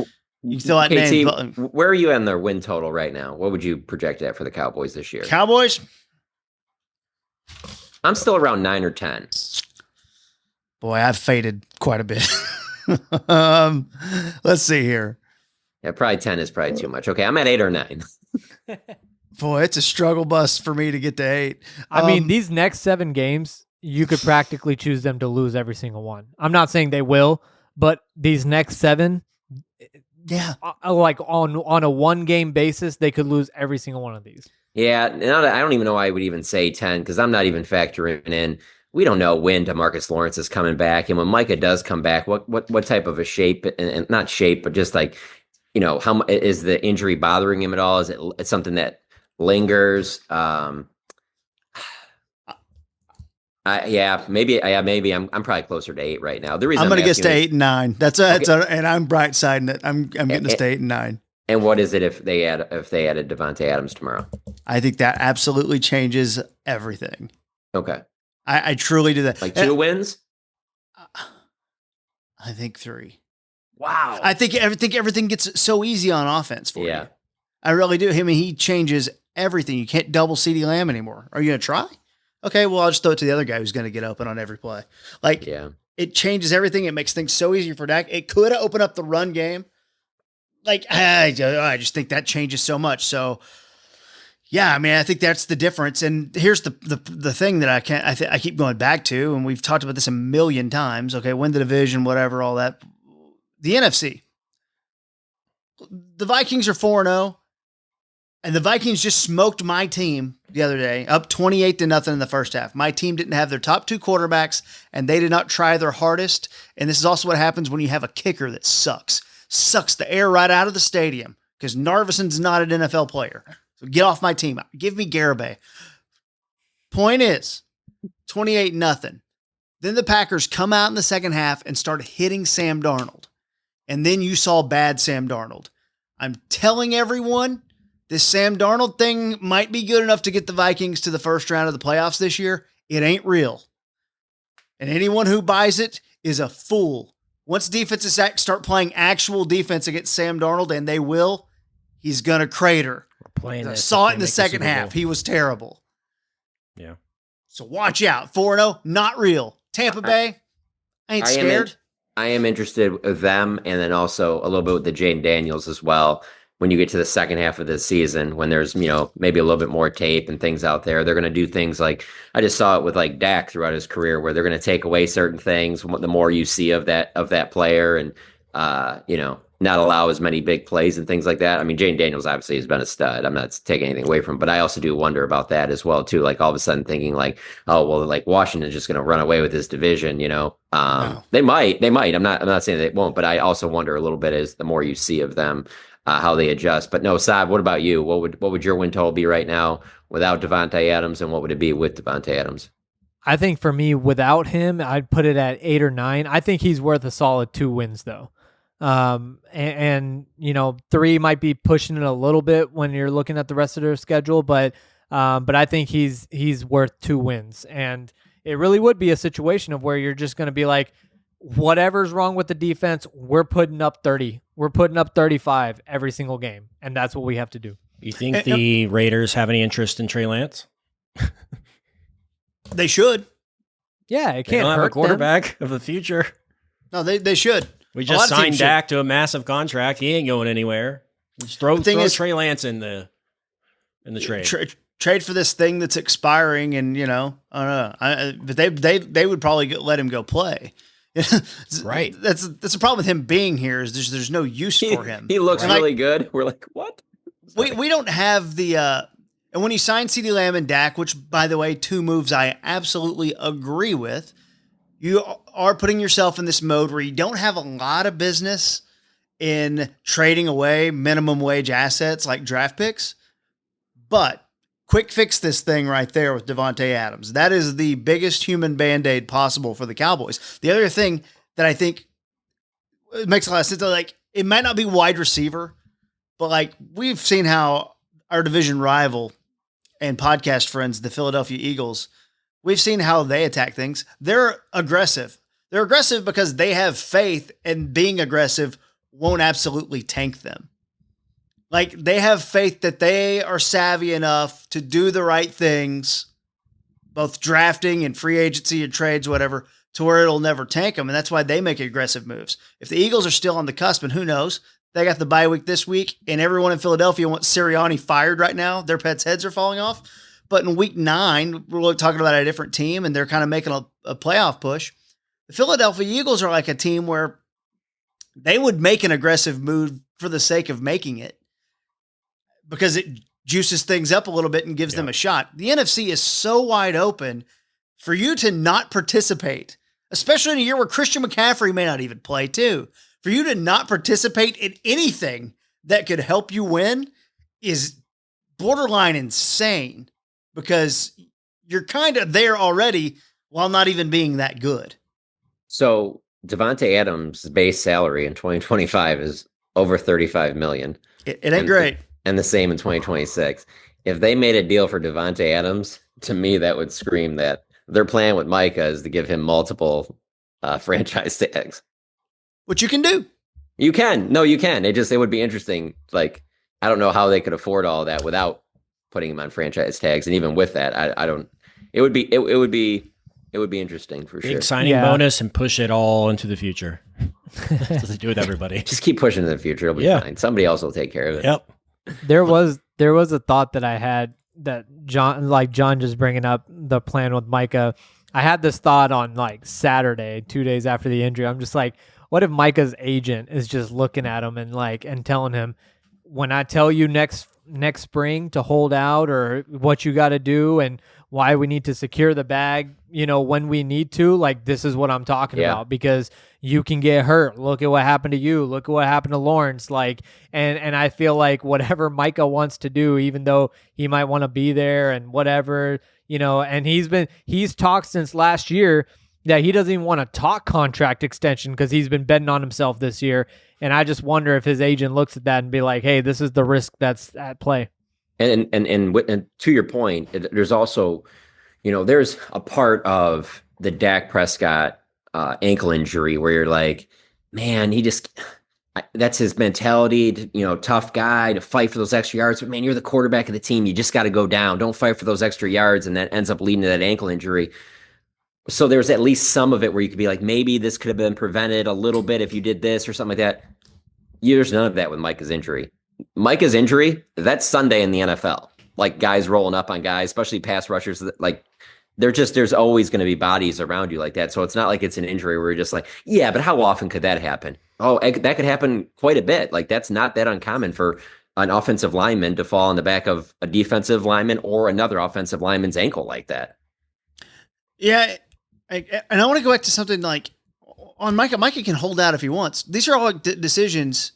you throw that name. Where are you on their win total right now? What would you project at for the Cowboys this year? Cowboys? I'm still around 9 or 10. Boy, I've faded quite a bit. Let's see here. Yeah, probably 10 is probably too much. Okay, I'm at 8 or 9. Boy, it's a struggle bus for me to get to 8. I mean, these next 7 games, you could practically choose them to lose every single one. I'm not saying they will, but these next 7, like on a 1-game basis, they could lose every single one of these. Yeah, I don't even know why I would even say 10 because I'm not even factoring in we don't know when DeMarcus Lawrence is coming back, and when Micah does come back, what type of a shape and not shape, but just like, how is the injury bothering him at all? Is it something that lingers? Maybe I'm probably closer to 8 right now. The reason I'm going to guess to 8 and 9. And I'm bright siding it. I'm getting us to 8 and 9. And what is it if they added Devontae Adams tomorrow? I think that absolutely changes everything. Okay. I truly do that. Like 2 wins? I think 3. Wow. I think everything gets so easy on offense for you. I really do. I mean, he changes everything. You can't double CeeDee Lamb anymore. Are you going to try? Okay, well, I'll just throw it to the other guy who's going to get open on every play. It changes everything. It makes things so easy for Dak. It could have opened up the run game. I just think that changes so much. So, yeah, I mean, I think that's the difference. And here's the thing that I keep going back to, and we've talked about this a million times. Okay, win the division, whatever, all that. The NFC. The Vikings are 4-0, and the Vikings just smoked my team the other day, up 28-0 in the first half. My team didn't have their top 2 quarterbacks, and they did not try their hardest. And this is also what happens when you have a kicker that sucks the air right out of the stadium, because Narvison's not an NFL player. So get off my team. Give me Garibay. Point is, 28-0. Then the Packers come out in the second half and start hitting Sam Darnold. And then you saw bad Sam Darnold. I'm telling everyone, this Sam Darnold thing might be good enough to get the Vikings to the first round of the playoffs this year. It ain't real. And anyone who buys it is a fool. Once defenses start playing actual defense against Sam Darnold, and they will, he's going to crater. I saw it in the second half. He was terrible. Yeah. So watch out. 4-0, not real. Tampa Bay, I ain't scared. I am interested with them, and then also a little bit with the Jaden Daniels as well. When you get to the second half of the season, when there's, maybe a little bit more tape and things out there, they're going to do things like, I just saw it with like Dak throughout his career, where they're going to take away certain things the more you see of that player, and not allow as many big plays and things like that. I mean, Jaden Daniels obviously has been a stud. I'm not taking anything away from him, but I also do wonder about that as well too. Like all of a sudden thinking like, oh well, like Washington's just going to run away with this division. No. They might. I'm not saying they won't, but I also wonder a little bit as the more you see of them. How they adjust. But no, Saab, what about you? What would your win total be right now without Devontae Adams, and what would it be with Devontae Adams? I think for me, without him, I'd put it at 8 or 9. I think he's worth a solid 2 wins though. And 3 might be pushing it a little bit when you're looking at the rest of their schedule, but I think he's worth 2 wins. And it really would be a situation of where you're just going to be like, whatever's wrong with the defense, we're putting up 30. We're putting up 35 every single game, and that's what we have to do. You think the Raiders have any interest in Trey Lance? They should. Yeah, it can't they don't hurt have a quarterback them. of the future. No, they should. We just signed Dak to a massive contract. He ain't going anywhere. Just throw Trey Lance in the trade. Trade for this thing that's expiring, and I don't know. But they would probably let him go play. Right. That's the problem with him being here is there's no use for him. He looks really good. We're like, what? We don't have the and when you sign CeeDee Lamb and Dak, which by the way, 2 moves I absolutely agree with, you are putting yourself in this mode where you don't have a lot of business in trading away minimum wage assets like draft picks. But quick fix this thing right there with Devontae Adams. That is the biggest human Band-Aid possible for the Cowboys. The other thing that I think it makes a lot of sense, like it might not be wide receiver, but like we've seen how our division rival and podcast friends, the Philadelphia Eagles, we've seen how they attack things. They're aggressive. They're aggressive because they have faith, and being aggressive won't absolutely tank them. Like they have faith that they are savvy enough to do the right things, both drafting and free agency and trades, whatever, to where it'll never tank them. And that's why they make aggressive moves. If the Eagles are still on the cusp, and who knows, they got the bye week this week, and everyone in Philadelphia wants Sirianni fired right now. Their pets' heads are falling off. But in week 9, we're talking about a different team, and they're kind of making a playoff push. The Philadelphia Eagles are like a team where they would make an aggressive move for the sake of making it, because it juices things up a little bit and gives them a shot. The NFC is so wide open. for you to not participate, especially in a year where Christian McCaffrey may not even play too, for you to not participate in anything that could help you win is borderline insane because you're kind of there already while not even being that good. So Devontae Adams' base salary in 2025 is over 35 million. It ain't great. And the same in 2026. If they made a deal for Devontae Adams, to me, that would scream that their plan with Micah is to give him multiple franchise tags. Which you can do. You can. No, you can. It would be interesting. Like, I don't know how they could afford all that without putting him on franchise tags. And even with that, I don't, it would be interesting for sure. Big signing bonus and push it all into the future. That's what they do with everybody. Just keep pushing in the future. It'll be fine. Somebody else will take care of it. Yep. There was a thought that I had that John just bringing up the plan with Micah. I had this thought on like Saturday, 2 days after the injury. I'm just like, what if Micah's agent is just looking at him and telling him, when I tell you next spring to hold out or what you got to do and why we need to secure the bag, when we need to, like, this is what I'm talking about, because you can get hurt. Look at what happened to you. Look at what happened to Lawrence. Like, and I feel like whatever Micah wants to do, even though he might want to be there and whatever, and he's talked since last year that he doesn't even want to talk contract extension because he's been betting on himself this year. And I just wonder if his agent looks at that and be like, hey, this is the risk that's at play. And to your point, there's also, there's a part of the Dak Prescott ankle injury where you're like, man, that's his mentality, tough guy to fight for those extra yards. But man, you're the quarterback of the team. You just got to go down. Don't fight for those extra yards. And that ends up leading to that ankle injury. So there's at least some of it where you could be like, maybe this could have been prevented a little bit if you did this or something like that. There's none of that with Micah's injury. Micah's injury, that's Sunday in the NFL. Like guys rolling up on guys, especially pass rushers. Like there's always going to be bodies around you like that. So it's not like it's an injury where you're just like, yeah, but how often could that happen? Oh, that could happen quite a bit. Like that's not that uncommon for an offensive lineman to fall on the back of a defensive lineman or another offensive lineman's ankle like that. Yeah. And I want to go back to something like on Micah. Micah can hold out if he wants. These are all decisions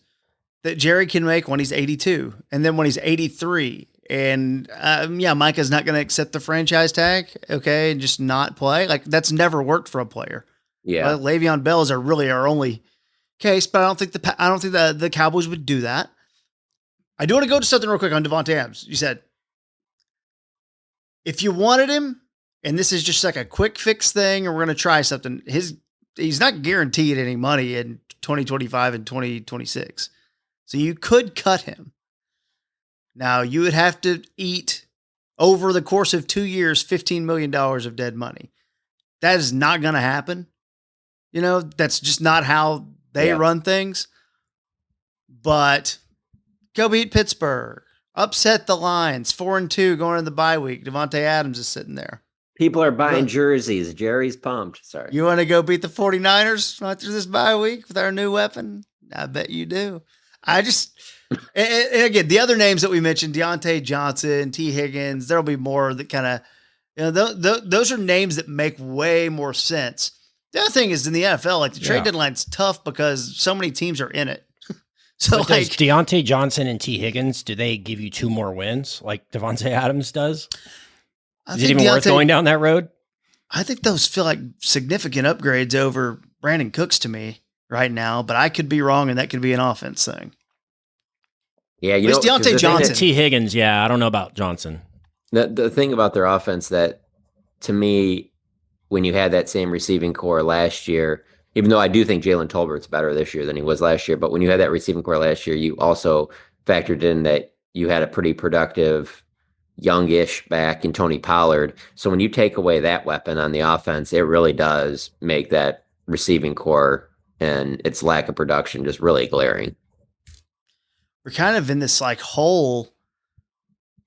that Jerry can make when he's 82 and then when he's 83. And Micah's not going to accept the franchise tag. Okay. And just not play. Like that's never worked for a player. Yeah. Le'Veon Bell is our only case, but I don't think the Cowboys would do that. I do want to go to something real quick on Devontae Adams. You said, if you wanted him, and this is just like a quick fix thing, or we're going to try something, he's not guaranteed any money in 2025 and 2026. So you could cut him. Now you would have to eat over the course of 2 years, $15 million of dead money. That is not going to happen. That's just not how they run things. But go beat Pittsburgh, upset the Lions, 4-2 going into the bye week. Devontae Adams is sitting there. People are buying jerseys. Jerry's pumped. Sorry. You want to go beat the 49ers after this bye week with our new weapon? I bet you do. And again, the other names that we mentioned, Deontay Johnson, T. Higgins, there'll be more that kind of, those are names that make way more sense. The other thing is in the NFL, like the trade deadline's tough because so many teams are in it. So but does Deontay Johnson and T. Higgins, do they give you 2 more wins like Devontae Adams does? Is it even worth going down that road? I think those feel like significant upgrades over Brandon Cooks to me right now, but I could be wrong, and that could be an offense thing. Yeah, Deontay Johnson. T. Higgins, I don't know about Johnson. The thing about their offense that, to me, when you had that same receiving core last year, even though I do think Jalen Tolbert's better this year than he was last year, but when you had that receiving core last year, you also factored in that you had a pretty productive youngish back in Tony Pollard. So when you take away that weapon on the offense, it really does make that receiving core and its lack of production just really glaring. We're kind of in this like hole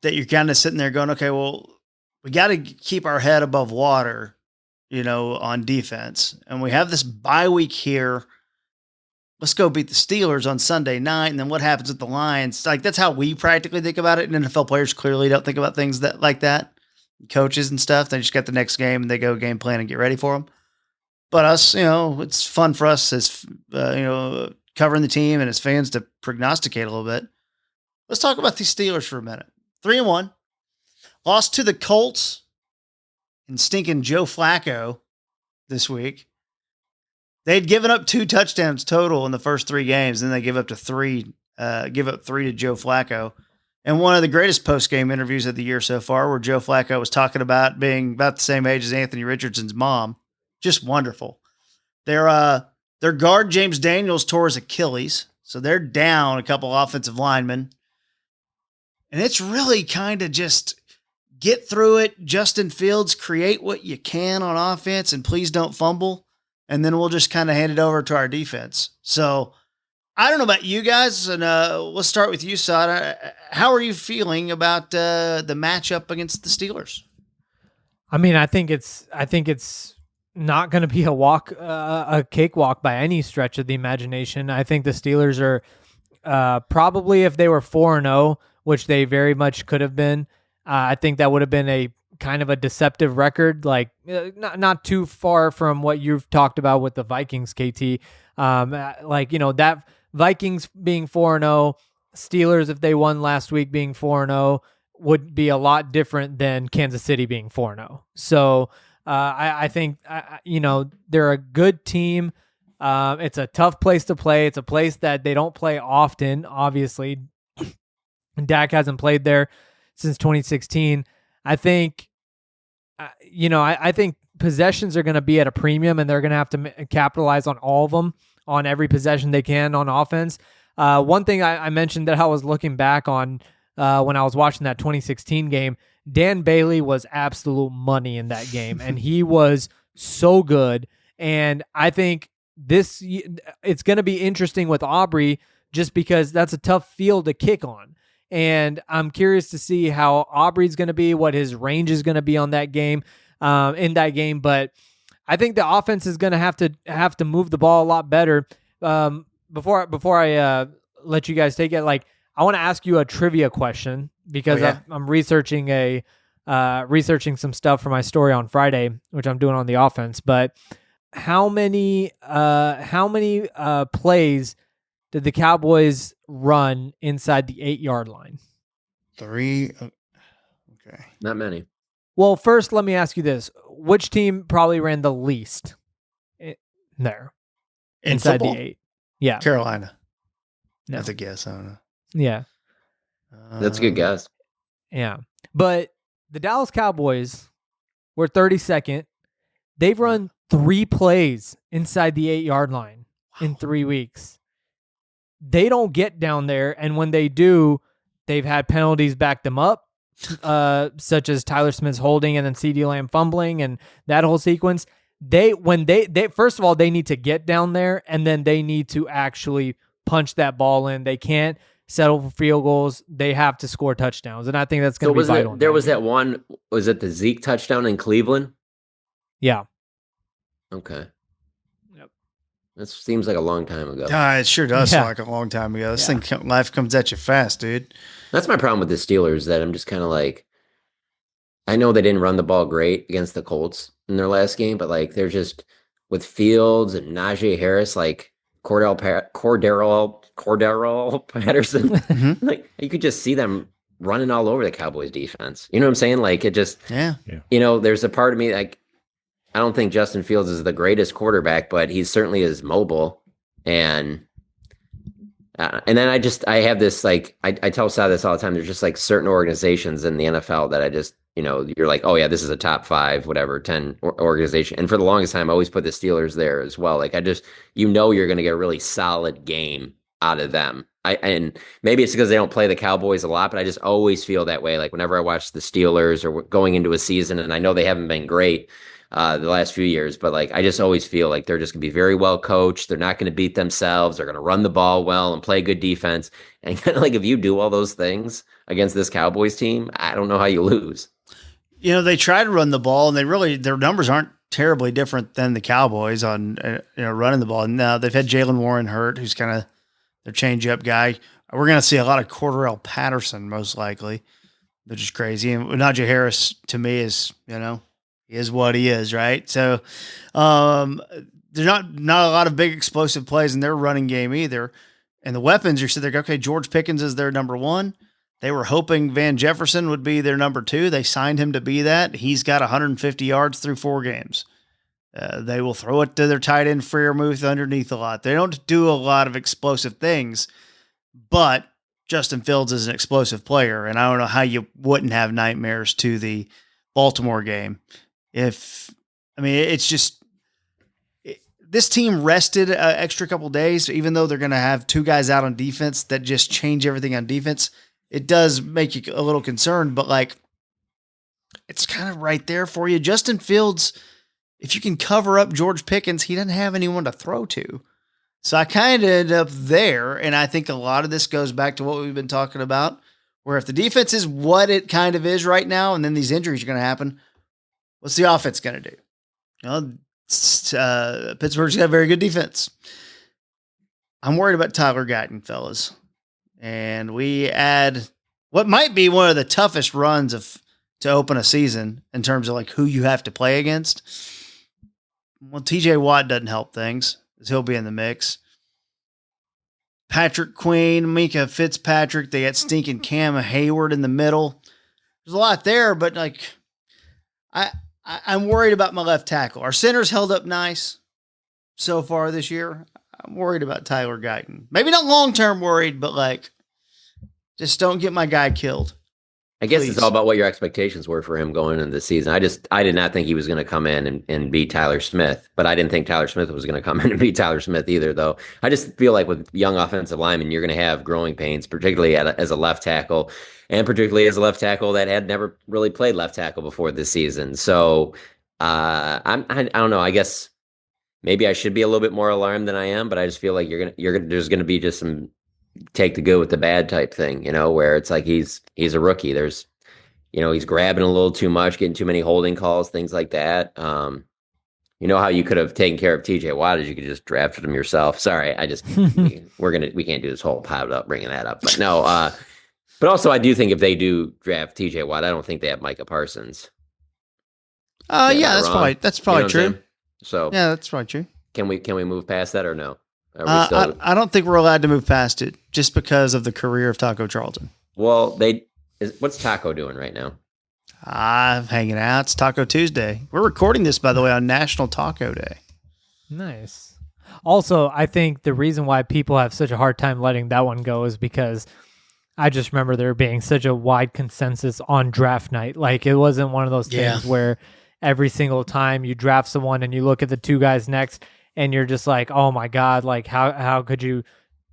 that you're kind of sitting there going, okay, well, we got to keep our head above water, on defense. And we have this bye week here. Let's go beat the Steelers on Sunday night. And then what happens with the Lions? Like, that's how we practically think about it. And NFL players clearly don't think about things like that. coaches and stuff. They just got the next game and they go game plan and get ready for them. But us, it's fun for us as, covering the team and as fans to prognosticate a little bit. Let's talk about these Steelers for a minute. 3-1. Lost to the Colts and stinking Joe Flacco this week. They'd given up 2 touchdowns total in the first 3 games. Then they give up 3 to Joe Flacco. And one of the greatest post-game interviews of the year so far, where Joe Flacco was talking about being about the same age as Anthony Richardson's mom. Just wonderful. Their guard, James Daniels, tore his Achilles. So they're down a couple offensive linemen. And it's really kind of just get through it. Justin Fields, create what you can on offense and please don't fumble. And then we'll just kind of hand it over to our defense. So I don't know about you guys. And let's start with you, Sada. How are you feeling about the matchup against the Steelers? I mean, I think it's not going to be a cakewalk by any stretch of the imagination. I think the Steelers are probably, if they were 4-0, which they very much could have been, I think that would have been a kind of a deceptive record, like not too far from what you've talked about with the Vikings, KT. That Vikings being 4-0, Steelers, if they won last week, being 4-0 would be a lot different than Kansas City being 4-0. So I think, they're a good team. It's a tough place to play. It's a place that they don't play often, obviously. Dak hasn't played there since 2016. I think, I think possessions are going to be at a premium, and they're going to have to capitalize on all of them, on every possession they can on offense. One thing I mentioned that I was looking back on when I was watching that 2016 game, Dan Bailey was absolute money in that game, and he was so good. And I think it's going to be interesting with Aubrey, just because that's a tough field to kick on. And I'm curious to see how Aubrey's going to be, what his range is going to be on that game, in that game. But I think the offense is going to have to move the ball a lot better. Before I let you guys take it, I want to ask you a trivia question, because I'm researching some stuff for my story on Friday, which I'm doing on the offense. But how many plays did the Cowboys run inside the 8-yard line? 3. Okay. Not many. Well, first, let me ask you this. Which team probably ran the least there? Inside football? the 8. Yeah. Carolina. No. That's a guess. I don't know. Yeah. That's a good guess. Yeah. But the Dallas Cowboys were 32nd. They've run 3 plays inside the 8-yard line in 3 weeks. They don't get down there, and when they do, they've had penalties back them up, such as Tyler Smith's holding and then CeeDee Lamb fumbling and that whole sequence. They first of all, they need to get down there, and then they need to actually punch that ball in. They can't settle for field goals. They have to score touchdowns, and I think that's going to be vital. There was that one. Was it the Zeke touchdown in Cleveland? Yeah. Okay. Yep. That seems like a long time ago. It sure does sound like a long time ago. This thing, life comes at you fast, dude. That's my problem with the Steelers, that I'm just kind of like, I know they didn't run the ball great against the Colts in their last game, but they're just, with Fields and Najee Harris, Cordell Patterson, Mm-hmm. You could just see them running all over the Cowboys defense. You know what I'm saying? It just, there's a part of me, I don't think Justin Fields is the greatest quarterback, but he certainly is mobile. And then I have this, I tell Sal this all the time. There's just certain organizations in the NFL that I just, you're like, oh yeah, this is a top 5, whatever, 10 organization. And for the longest time, I always put the Steelers there as well. You're going to get a really solid game out of them. And maybe it's because they don't play the Cowboys a lot, but I just always feel that way. Whenever I watch the Steelers or going into a season, and I know they haven't been great the last few years, but I just always feel like they're just going to be very well coached. They're not going to beat themselves. They're going to run the ball well and play good defense. And kind of if you do all those things against this Cowboys team, I don't know how you lose. They try to run the ball, and their numbers aren't terribly different than the Cowboys on running the ball. Now they've had Jalen Warren hurt, who's kind of their change-up guy. We're going to see a lot of Cordell Patterson most likely. which is crazy. And Najee Harris, to me, is, he is what he is, right? So there's not a lot of big explosive plays in their running game either. And the weapons, you're sitting there, okay, George Pickens is their number one. They were hoping Van Jefferson would be their number two. They signed him to be that. He's got 150 yards through 4 games. They will throw it to their tight end Freiermuth underneath a lot. They don't do a lot of explosive things, but Justin Fields is an explosive player, and I don't know how you wouldn't have nightmares to the Baltimore game. It's just this team rested an extra couple days, even though they're going to have 2 guys out on defense that just change everything on defense. It does make you a little concerned, but it's kind of right there for you. Justin Fields, if you can cover up George Pickens, he doesn't have anyone to throw to. So I kind of end up there, and I think a lot of this goes back to what we've been talking about, where if the defense is what it kind of is right now, and then these injuries are going to happen, what's the offense going to do? Pittsburgh's got a very good defense. I'm worried about Tyler Guyton, fellas. And we add what might be one of the toughest runs to open a season in terms of who you have to play against. Well, TJ Watt doesn't help things, as he'll be in the mix. Patrick Queen, Micah Fitzpatrick, they got stinking Cam Hayward in the middle. There's a lot there, but I'm worried about my left tackle. Our center's held up nice so far this year. I'm worried about Tyler Guyton. Maybe not long-term worried, but just don't get my guy killed. I guess Please. It's all about what your expectations were for him going into the season. I did not think he was going to come in and beat Tyler Smith, but I didn't think Tyler Smith was going to come in and beat Tyler Smith either, though. I just feel like with young offensive linemen, you're going to have growing pains, particularly as a left tackle, and particularly as a left tackle that had never really played left tackle before this season. So I don't know. I guess maybe I should be a little bit more alarmed than I am, but I just feel like there's going to be just some take the good with the bad type thing, where it's he's a rookie. There's, he's grabbing a little too much, getting too many holding calls, things like that. How you could have taken care of TJ Watt is you could just drafted him yourself. Sorry, we can't do this whole pile up bringing that up, but no. But also I do think if they do draft TJ Watt, I don't think they have Micah Parsons. That's probably true. So yeah, that's probably true. Can we move past that or no? I don't think we're allowed to move past it just because of the career of Taco Charlton. Well, what's Taco doing right now? I'm hanging out. It's Taco Tuesday. We're recording this, by the way, on National Taco Day. Nice. Also, I think the reason why people have such a hard time letting that one go is because I just remember there being such a wide consensus on draft night. It wasn't one of those things where every single time you draft someone and you look at the 2 guys next and you're just like, oh my God, how could you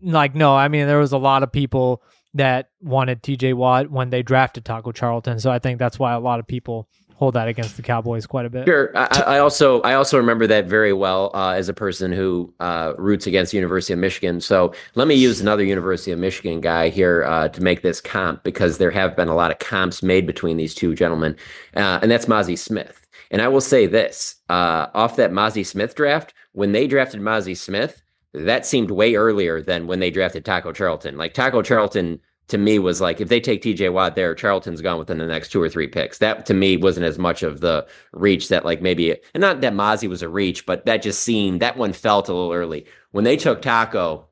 no, I mean, there was a lot of people that wanted TJ Watt when they drafted Taco Charlton. So I think that's why a lot of people hold that against the Cowboys quite a bit. Sure. I also remember that very well as a person who roots against the University of Michigan. So let me use another University of Michigan guy here to make this comp, because there have been a lot of comps made between these 2 gentlemen, and that's Mozzie Smith. And I will say this, off that Mozzie Smith draft, when they drafted Mozzie Smith, that seemed way earlier than when they drafted Taco Charlton. Taco Charlton, to me, was if they take TJ Watt there, Charlton's gone within the next 2 or 3 picks. That, to me, wasn't as much of the reach that maybe, and not that Mozzie was a reach, but that one felt a little early. When they took Taco,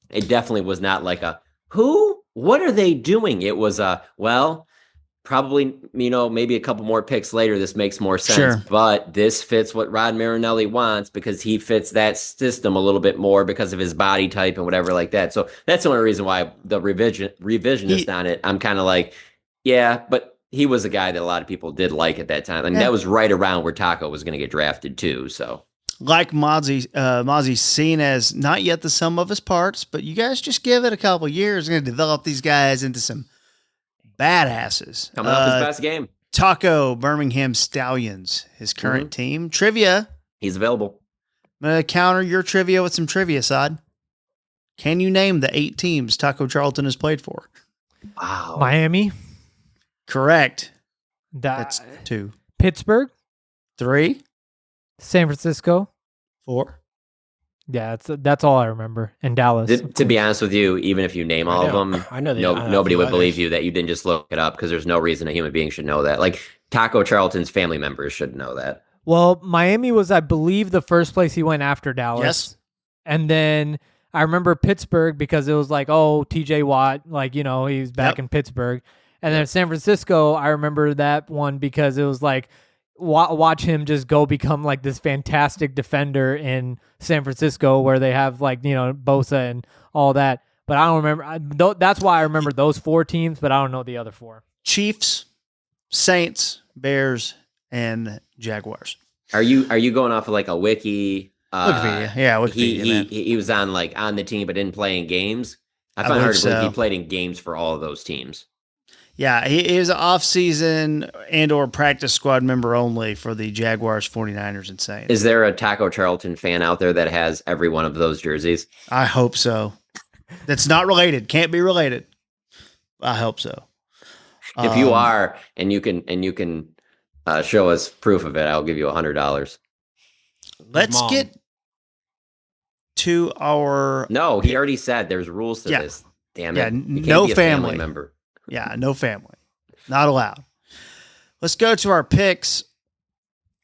it definitely was not who? What are they doing? It was probably, maybe a couple more picks later, this makes more sense. Sure. But this fits what Rod Marinelli wants because he fits that system a little bit more because of his body type and whatever like that. So that's the only reason why the revisionist on it, I'm kind of yeah, but he was a guy that a lot of people did like at that time. I mean, that was right around where Taco was going to get drafted too. So Mozzie's seen as not yet the sum of his parts, but you guys just give it a couple years. Going to develop these guys into some badasses. Coming off his best game. Taco, Birmingham Stallions, his current team. Trivia. He's available. I'm going to counter your trivia with some trivia, Sod. Can you name the 8 teams Taco Charlton has played for? Wow. Miami. Correct. That's 2. Pittsburgh. 3. San Francisco. 4. Yeah, that's all I remember. In Dallas. To be honest with you, even if you name all of them, I know nobody would believe you that you didn't just look it up because there's no reason a human being should know that. Like Taco Charlton's family members should know that. Well, Miami was, I believe, the first place he went after Dallas. Yes. And then I remember Pittsburgh because it was like, oh, TJ Watt, like, he's back in Pittsburgh. And then San Francisco, I remember that one because it was like, watch him just go become like this fantastic defender in San Francisco where they have like, Bosa and all that. But I don't remember. That's why I remember those 4 teams, but I don't know the other 4. Chiefs, Saints, Bears, and Jaguars. Are you going off of like a wiki? Wikipedia. Yeah, Wikipedia. He was on on the team but didn't play in games. I I find hard to believe believe so. he played in games for all of those teams. Yeah, he is an off-season and or practice squad member only for the Jaguars, 49ers, and Saints. Is there a Taco Charlton fan out there that has every one of those jerseys? I hope so. That's not related. Can't be related. I hope so. If you are, and you can show us proof of it, I'll give you $100. Let's Mom. get to our No, he already said there's rules to this. Damn it! Yeah, You can't no be a family. member. no family. Not allowed. Let's go to our picks,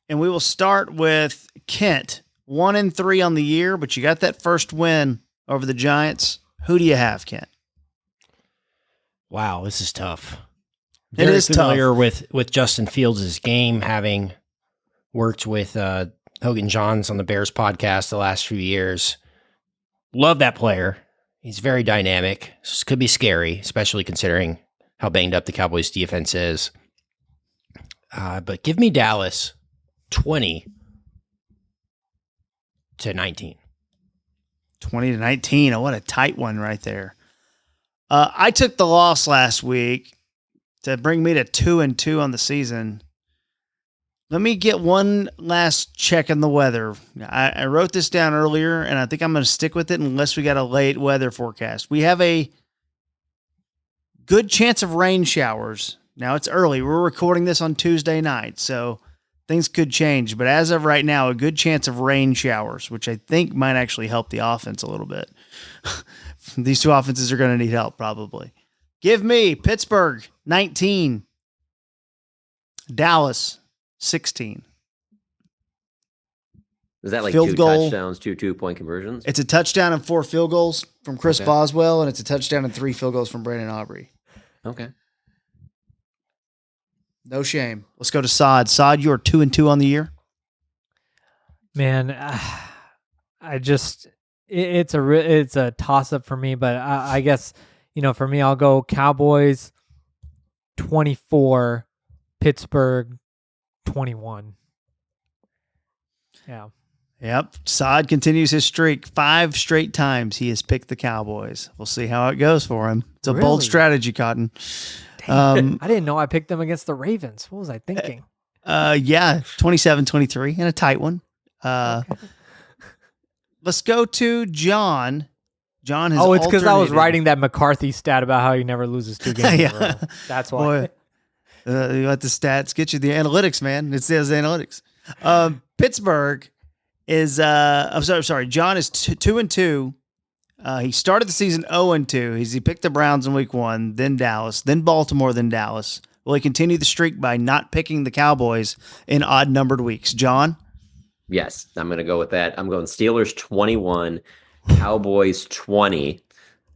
and we will start with Kent. 1-3 on the year, but you got that first win over the Giants. Who do you have, Kent? Wow, this is tough. It is tough. familiar with Justin Fields' game, having worked with Hogan Johns on the Bears podcast the last few years. Love that player. He's very dynamic. This could be scary, especially considering how banged up the Cowboys defense is. But give me Dallas 20-19. 20-19. Oh, what a tight one right there. I took the loss last week to bring me to 2-2 on the season. Let me get one last check on the weather. I wrote this down earlier, and I think I'm going to stick with it unless we got a late weather forecast. We have a good chance of rain showers. Now, it's early. We're recording this on Tuesday night, so things could change. But as of right now, a good chance of rain showers, which I think might actually help the offense a little bit. These two offenses are going to need help, probably. Give me Pittsburgh 19, Dallas 16. Is that like Field 2 goal. touchdowns, 2 2-point conversions? It's a touchdown and 4 field goals from Chris Okay. Boswell, and it's a touchdown and 3 field goals from Brandon Aubrey. Okay. No shame. Let's go to Sod. Sod, you are 2-2 on the year. Man, it's a toss up for me, but I guess for me I'll go Cowboys 24, Pittsburgh 21. Yeah. Yep. Sod continues his streak. 5 straight times he has picked the Cowboys. We'll see how it goes for him. It's a bold Really? strategy, Cotton. I didn't know I picked them against the Ravens. What was I thinking? 27-23 and a tight one. Okay. Let's go to John. John has Oh, it's because I was alternated. writing that McCarthy stat about how he never loses 2 games in a row. That's why. Boy, you let the stats get you the analytics, man. It says analytics. Pittsburgh is I'm sorry. John is 2-2. He started the season 0-2. He picked the Browns in week 1, then Dallas, then Baltimore, then Dallas. Will he continue the streak by not picking the Cowboys in odd numbered weeks? John? Yes, I'm going to go with that. I'm going Steelers 21, Cowboys 20.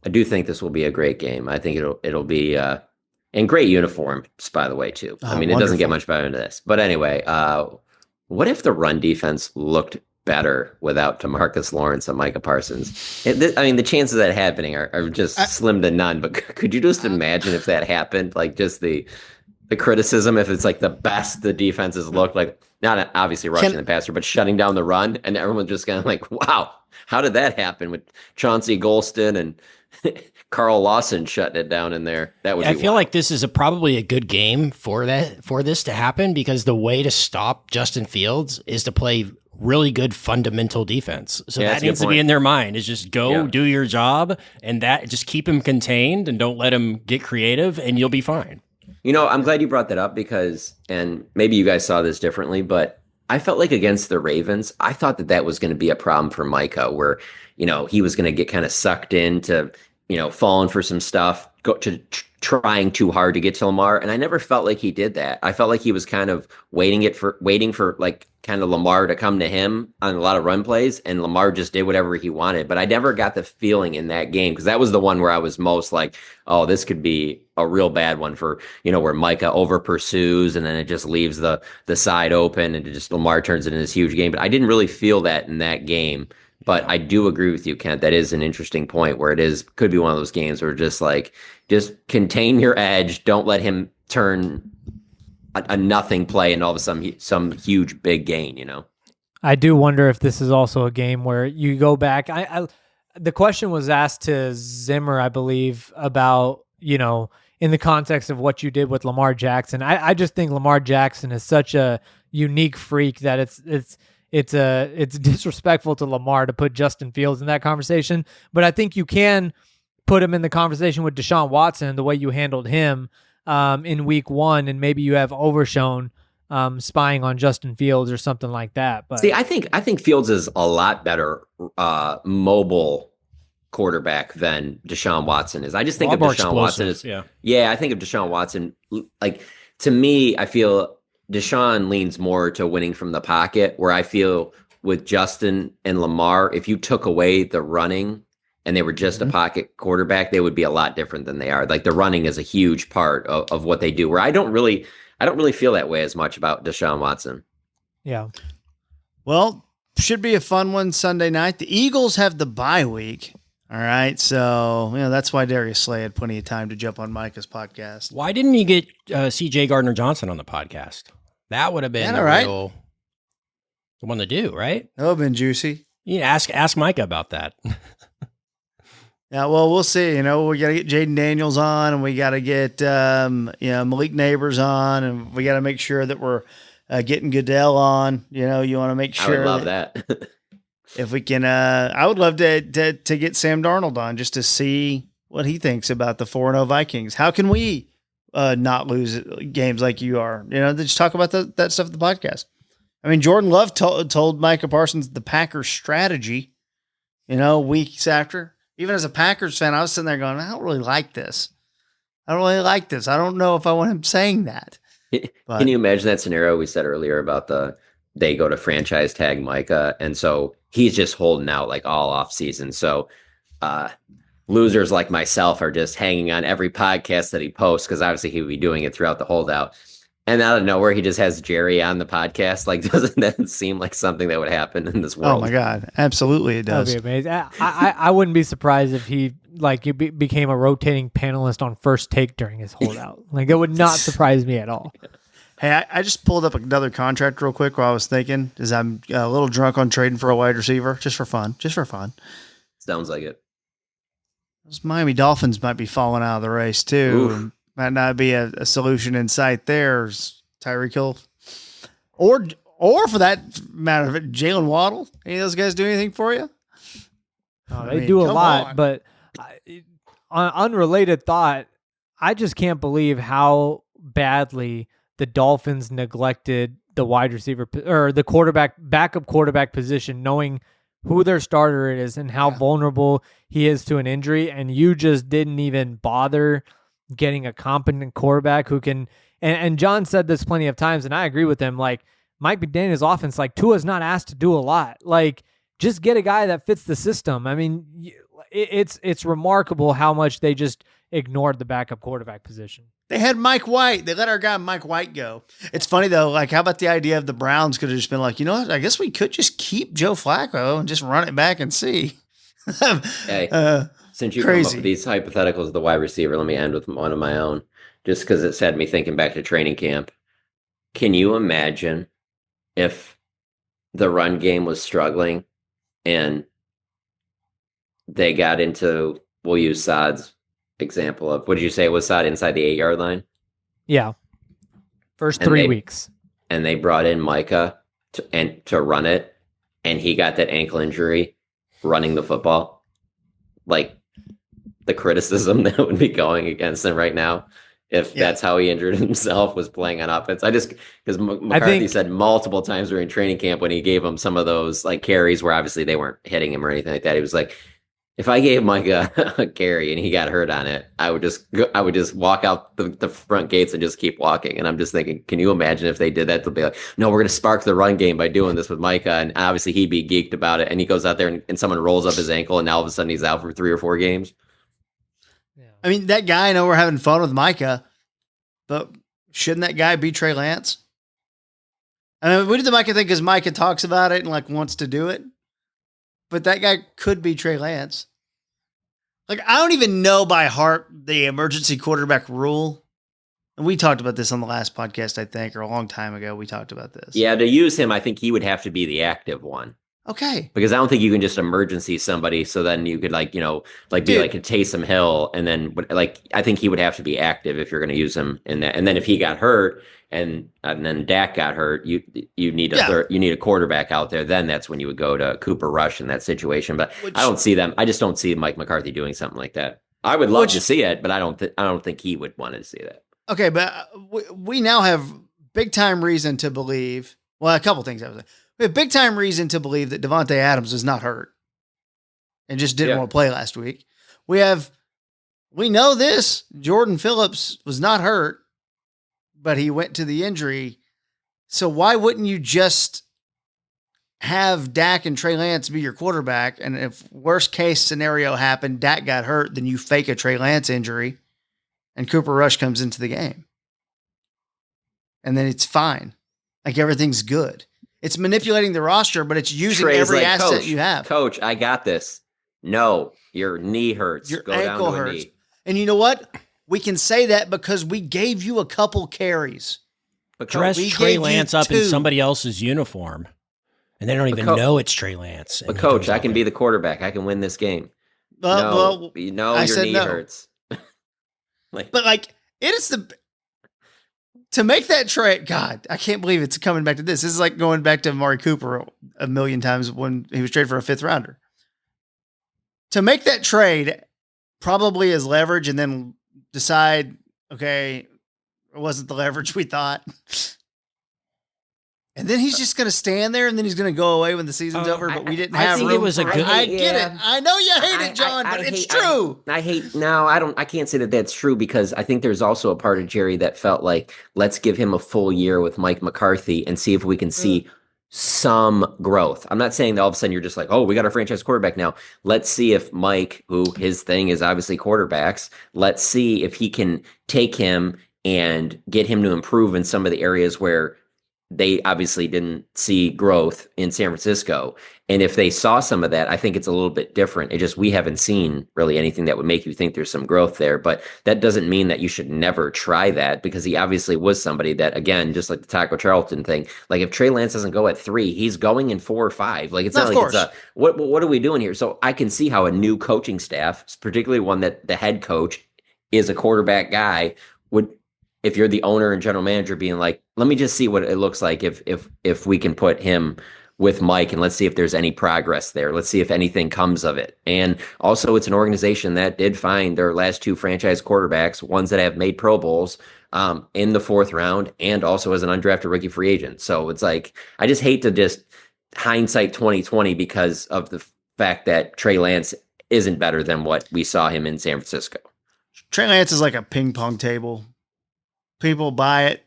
I do think this will be a great game. I think it'll be in great uniforms, by the way, too. Oh, I mean, it doesn't get wonderful. much better than this. But anyway, what if the run defense looked better without DeMarcus Lawrence and Micah Parsons? The chances of that happening are just slim to none. But could you just imagine if that happened? Like just the criticism, if it's like the best the defenses look like, not obviously rushing the passer, but shutting down the run, and everyone's just kind of like, wow, how did that happen with Chauncey Golston and Carl Lawson shutting it down in there? That would. I be feel wild. like this is probably a good game for this to happen, because the way to stop Justin Fields is to play really good fundamental defense. So Yeah, that that's a good needs to be point. in their mind, is just go Yeah. do your job, and that just keep him contained and don't let him get creative, and you'll be fine. I'm glad you brought that up because, and maybe you guys saw this differently, but I felt like against the Ravens, I thought that was going to be a problem for Micah, where he was going to get kind of sucked into falling for some stuff, go to trying too hard to get to Lamar, and I never felt like he did that. I felt like he was kind of waiting for like kind of Lamar to come to him on a lot of run plays, and Lamar just did whatever he wanted. But I never got the feeling in that game, because that was the one where I was most like, oh, this could be a real bad one for where Micah over pursues and then it just leaves the side open and Lamar turns it into this huge game. But I didn't really feel that in that game. But I do agree with you, Kent. That is an interesting point where could be one of those games where just contain your edge. Don't let him turn a nothing play and all of a sudden some huge big gain, I do wonder if this is also a game where you go back. The question was asked to Zimmer, I believe, about, in the context of what you did with Lamar Jackson. I just think Lamar Jackson is such a unique freak that it's disrespectful to Lamar to put Justin Fields in that conversation. But I think you can put him in the conversation with Deshaun Watson, the way you handled him in week 1, and maybe you have overshown spying on Justin Fields or something like that. But see, I think Fields is a lot better mobile quarterback than Deshaun Watson is. I just think of Deshaun Watson as I think of Deshaun Watson, like, to me, I feel Deshaun leans more to winning from the pocket, where I feel with Justin and Lamar, if you took away the running and they were just a pocket quarterback, they would be a lot different than they are. Like, the running is a huge part of what they do, where I don't really feel that way as much about Deshaun Watson. Yeah. Well, should be a fun one Sunday night. The Eagles have the bye week. All right. So, that's why Darius Slay had plenty of time to jump on Micah's podcast. Why didn't you get CJ Gardner-Johnson on the podcast? That would have been the one to do, right? That would have been juicy. You ask Micah about that. Yeah, well, we'll see. We got to get Jaden Daniels on, and we got to get Malik Neighbors on, and we got to make sure that we're getting Goodell on. You want to make sure. I would love that. If we can, I would love to get Sam Darnold on just to see what he thinks about the 4-0 Vikings. How can we not lose games like you are? Just talk about that stuff at the podcast. I mean, Jordan Love told Micah Parsons the Packers strategy, weeks after. Even as a Packers fan, I was sitting there going, I don't really like this. I don't know if I want him saying that. But, can you imagine that scenario we said earlier about they go to franchise tag Micah, and so he's just holding out like all off season. So losers like myself are just hanging on every podcast that he posts, because obviously he would be doing it throughout the holdout. And out of nowhere, he just has Jerry on the podcast. Like, doesn't that seem like something that would happen in this world? Oh my God, absolutely, it does. That'd be amazing. I wouldn't be surprised if he became a rotating panelist on First Take during his holdout. Like, it would not surprise me at all. Hey, I just pulled up another contract real quick while I was thinking, because I'm a little drunk on trading for a wide receiver, just for fun. Sounds like it. Those Miami Dolphins might be falling out of the race too. Might not be a solution in sight there. Tyreek Hill, or for that matter, Jalen Waddle. Any of those guys do anything for you? They do a lot, but on unrelated thought, I just can't believe how badly the Dolphins neglected the wide receiver or the backup quarterback position, knowing who their starter is and how vulnerable he is to an injury, and you just didn't even bother getting a competent quarterback who can. And John said this plenty of times, and I agree with him. Like, Mike McDaniel's offense, like, Tua's not asked to do a lot. Like, just get a guy that fits the system. I mean, it's remarkable how much they just ignored the backup quarterback position. They had Mike White. They let our guy Mike White go. It's funny, though. Like, how about the idea of the Browns could have just been like, you know what? I guess we could just keep Joe Flacco and just run it back and see. Hey, since you come up with these hypotheticals of the wide receiver, let me end with one of my own, just because it's had me thinking back to training camp. Can you imagine if the run game was struggling and they got into, we'll use Saad's example of, what did you say, was Saad inside the 8-yard line? Yeah. First 3 weeks. And they brought in Micah to run it, and he got that ankle injury running the football. Like, the criticism that would be going against him right now if that's how he injured himself, was playing on offense. Because McCarthy said multiple times during training camp when he gave him some of those like carries where obviously they weren't hitting him or anything like that, he was like, if I gave Mike a carry and he got hurt on it, I would just walk out the front gates and just keep walking. And I'm just thinking, can you imagine if they did that? They'll be like, no, we're going to spark the run game by doing this with Micah. And obviously he'd be geeked about it. And he goes out there and someone rolls up his ankle and now all of a sudden he's out for 3 or 4 games. Yeah. I mean, that guy, I know we're having fun with Micah, but shouldn't that guy be Trey Lance? I mean, we did the Micah thing because Micah talks about it and like wants to do it. But that guy could be Trey Lance. Like, I don't even know by heart the emergency quarterback rule. And we talked about this on the last podcast, I think, or a long time ago. We talked about this. Yeah, to use him, I think he would have to be the active one. Okay. Because I don't think you can just emergency somebody so then you could be like a Taysom Hill. And then I think he would have to be active if you're going to use him in that. And then if he got hurt and then Dak got hurt, you need a quarterback out there. Then that's when you would go to Cooper Rush in that situation. But I don't see them. I just don't see Mike McCarthy doing something like that. I would love to see it, but I don't think he would want to see that. Okay, but we now have big time reason to believe. Well, a couple things I was like. We have big time reason to believe that Devontae Adams is not hurt and just didn't want to play last week. We know this. Jordan Phillips was not hurt, but he went to the injury. So why wouldn't you just have Dak and Trey Lance be your quarterback? And if worst case scenario happened, Dak got hurt, then you fake a Trey Lance injury and Cooper Rush comes into the game. And then it's fine. Like everything's good. It's manipulating the roster, but it's using every asset you have. Coach, I got this. No, your knee hurts. Your Go ankle down to hurts. a knee. And you know what? We can say that because we gave you a couple carries. But Dress we Trey gave Lance you up in 2. somebody else's uniform, and they don't even know it's Trey Lance. But coach, I can be the quarterback. I can win this game. Your knee hurts. But it is to make that trade. God, I can't believe it's coming back to this. This is like going back to Amari Cooper a million times when he was traded for a 5th rounder. To make that trade probably as leverage and then decide, okay, it wasn't the leverage we thought. And then he's just going to stand there and then he's going to go away when the season's over, but we didn't have I think room it was a good. I get it. I know you hate it, John, but it's true. I can't say that that's true because I think there's also a part of Jerry that felt like, let's give him a full year with Mike McCarthy and see if we can see some growth. I'm not saying that all of a sudden you're just like, oh, we got our franchise quarterback now. Let's see if Mike, who his thing is obviously quarterbacks, let's see if he can take him and get him to improve in some of the areas where they obviously didn't see growth in San Francisco. And if they saw some of that, I think it's a little bit different. It just, we haven't seen really anything that would make you think there's some growth there, but that doesn't mean that you should never try that because he obviously was somebody that, again, just like the Taco Charlton thing, like if Trey Lance doesn't go at 3, he's going in 4 or 5. Like it's not like it's what are we doing here? So I can see how a new coaching staff, particularly one that the head coach is a quarterback guy, would, if you're the owner and general manager, being like, let me just see what it looks like if we can put him with Mike and let's see if there's any progress there. Let's see if anything comes of it. And also it's an organization that did find their last 2 franchise quarterbacks, ones that have made Pro Bowls in the 4th round and also as an undrafted rookie free agent. So it's like, I just hate to just hindsight 2020 because of the fact that Trey Lance isn't better than what we saw him in San Francisco. Trey Lance is like a ping pong table. People buy it.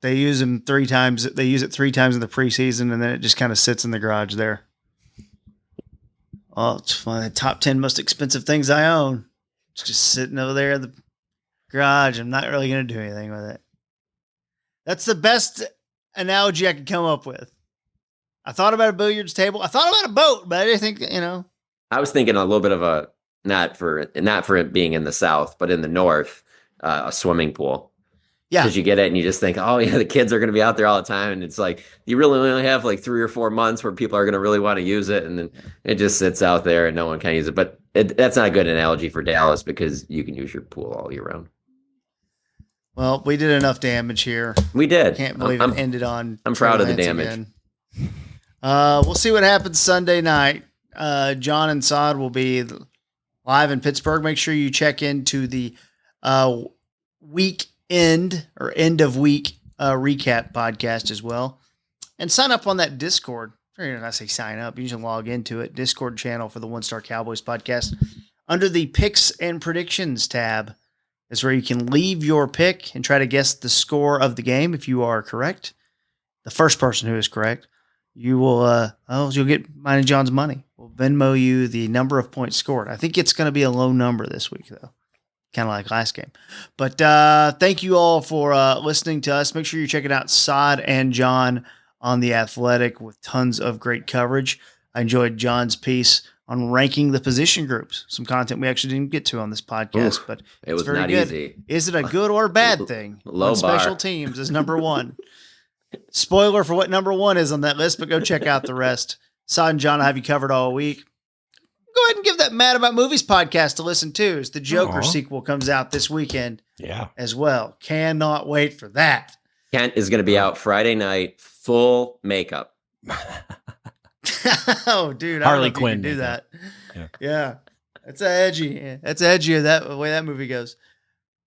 They use him 3 times. They use it 3 times in the preseason, and then it just kind of sits in the garage there. Oh, it's one of the top 10 most expensive things I own. It's just sitting over there in the garage. I'm not really going to do anything with it. That's the best analogy I could come up with. I thought about a billiards table. I thought about a boat, but I didn't think, I was thinking a little bit of a, not for it being in the South, but in the North, a swimming pool. Yeah. Because you get it and you just think, oh, yeah, the kids are going to be out there all the time. And it's like, you really only have like 3 or 4 months where people are going to really want to use it. And then it just sits out there and no one can use it. But that's not a good analogy for Dallas because you can use your pool all year round. Well, we did enough damage here. We did. Can't believe it ended on. I'm proud of the damage. We'll see what happens Sunday night. John and Saad will be live in Pittsburgh. Make sure you check into the weekend or end of week recap podcast as well. And sign up on that Discord. Or I say sign up. You can log into it. Discord channel for the One Star Cowboys podcast. Under the picks and predictions tab is where you can leave your pick and try to guess the score of the game. If you are correct, the first person who is correct, you will you'll get mine and John's money. We'll Venmo you the number of points scored. I think it's going to be a low number this week, though, kind of like last game. But thank you all for listening to us. Make sure you're checking out Sod and John on The Athletic with tons of great coverage. I enjoyed John's piece on ranking the position groups, some content we actually didn't get to on this podcast, but it was very not good. easy. Is it a good or bad thing? Low Special bar. teams is number one. Spoiler for what number one is on that list, but go check out the rest. Sod and John will have you covered all week. Go ahead and give that Mad About Movies podcast to listen to, as the Joker sequel comes out this weekend as well. Cannot wait for that. Kent is going to be out Friday night, full makeup. Oh, dude, Harley I don't know if you Quinn can do makeup. that. Yeah. That's edgy. That's edgy of that the way that movie goes.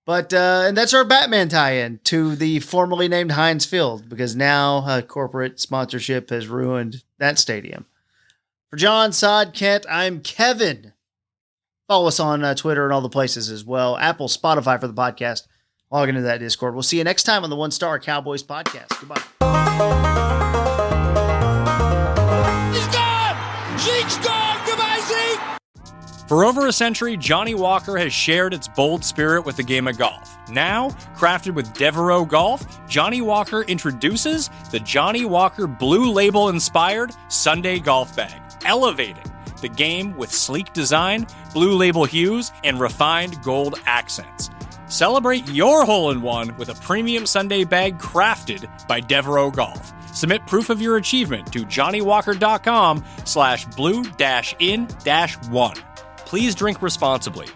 But and that's our Batman tie-in to the formerly named Heinz Field, because now corporate sponsorship has ruined that stadium. For John, Sod, Kent, I'm Kevin. Follow us on Twitter and all the places as well. Apple, Spotify for the podcast. Log into that Discord. We'll see you next time on the One Star Cowboys podcast. Goodbye. For over a century, Johnny Walker has shared its bold spirit with the game of golf. Now, crafted with Devereaux Golf, Johnny Walker introduces the Johnny Walker Blue Label-inspired Sunday Golf Bag, elevating the game with sleek design, Blue Label hues, and refined gold accents. Celebrate your hole-in-one with a premium Sunday bag crafted by Devereaux Golf. Submit proof of your achievement to johnnywalker.com/blue-in-1. Please drink responsibly.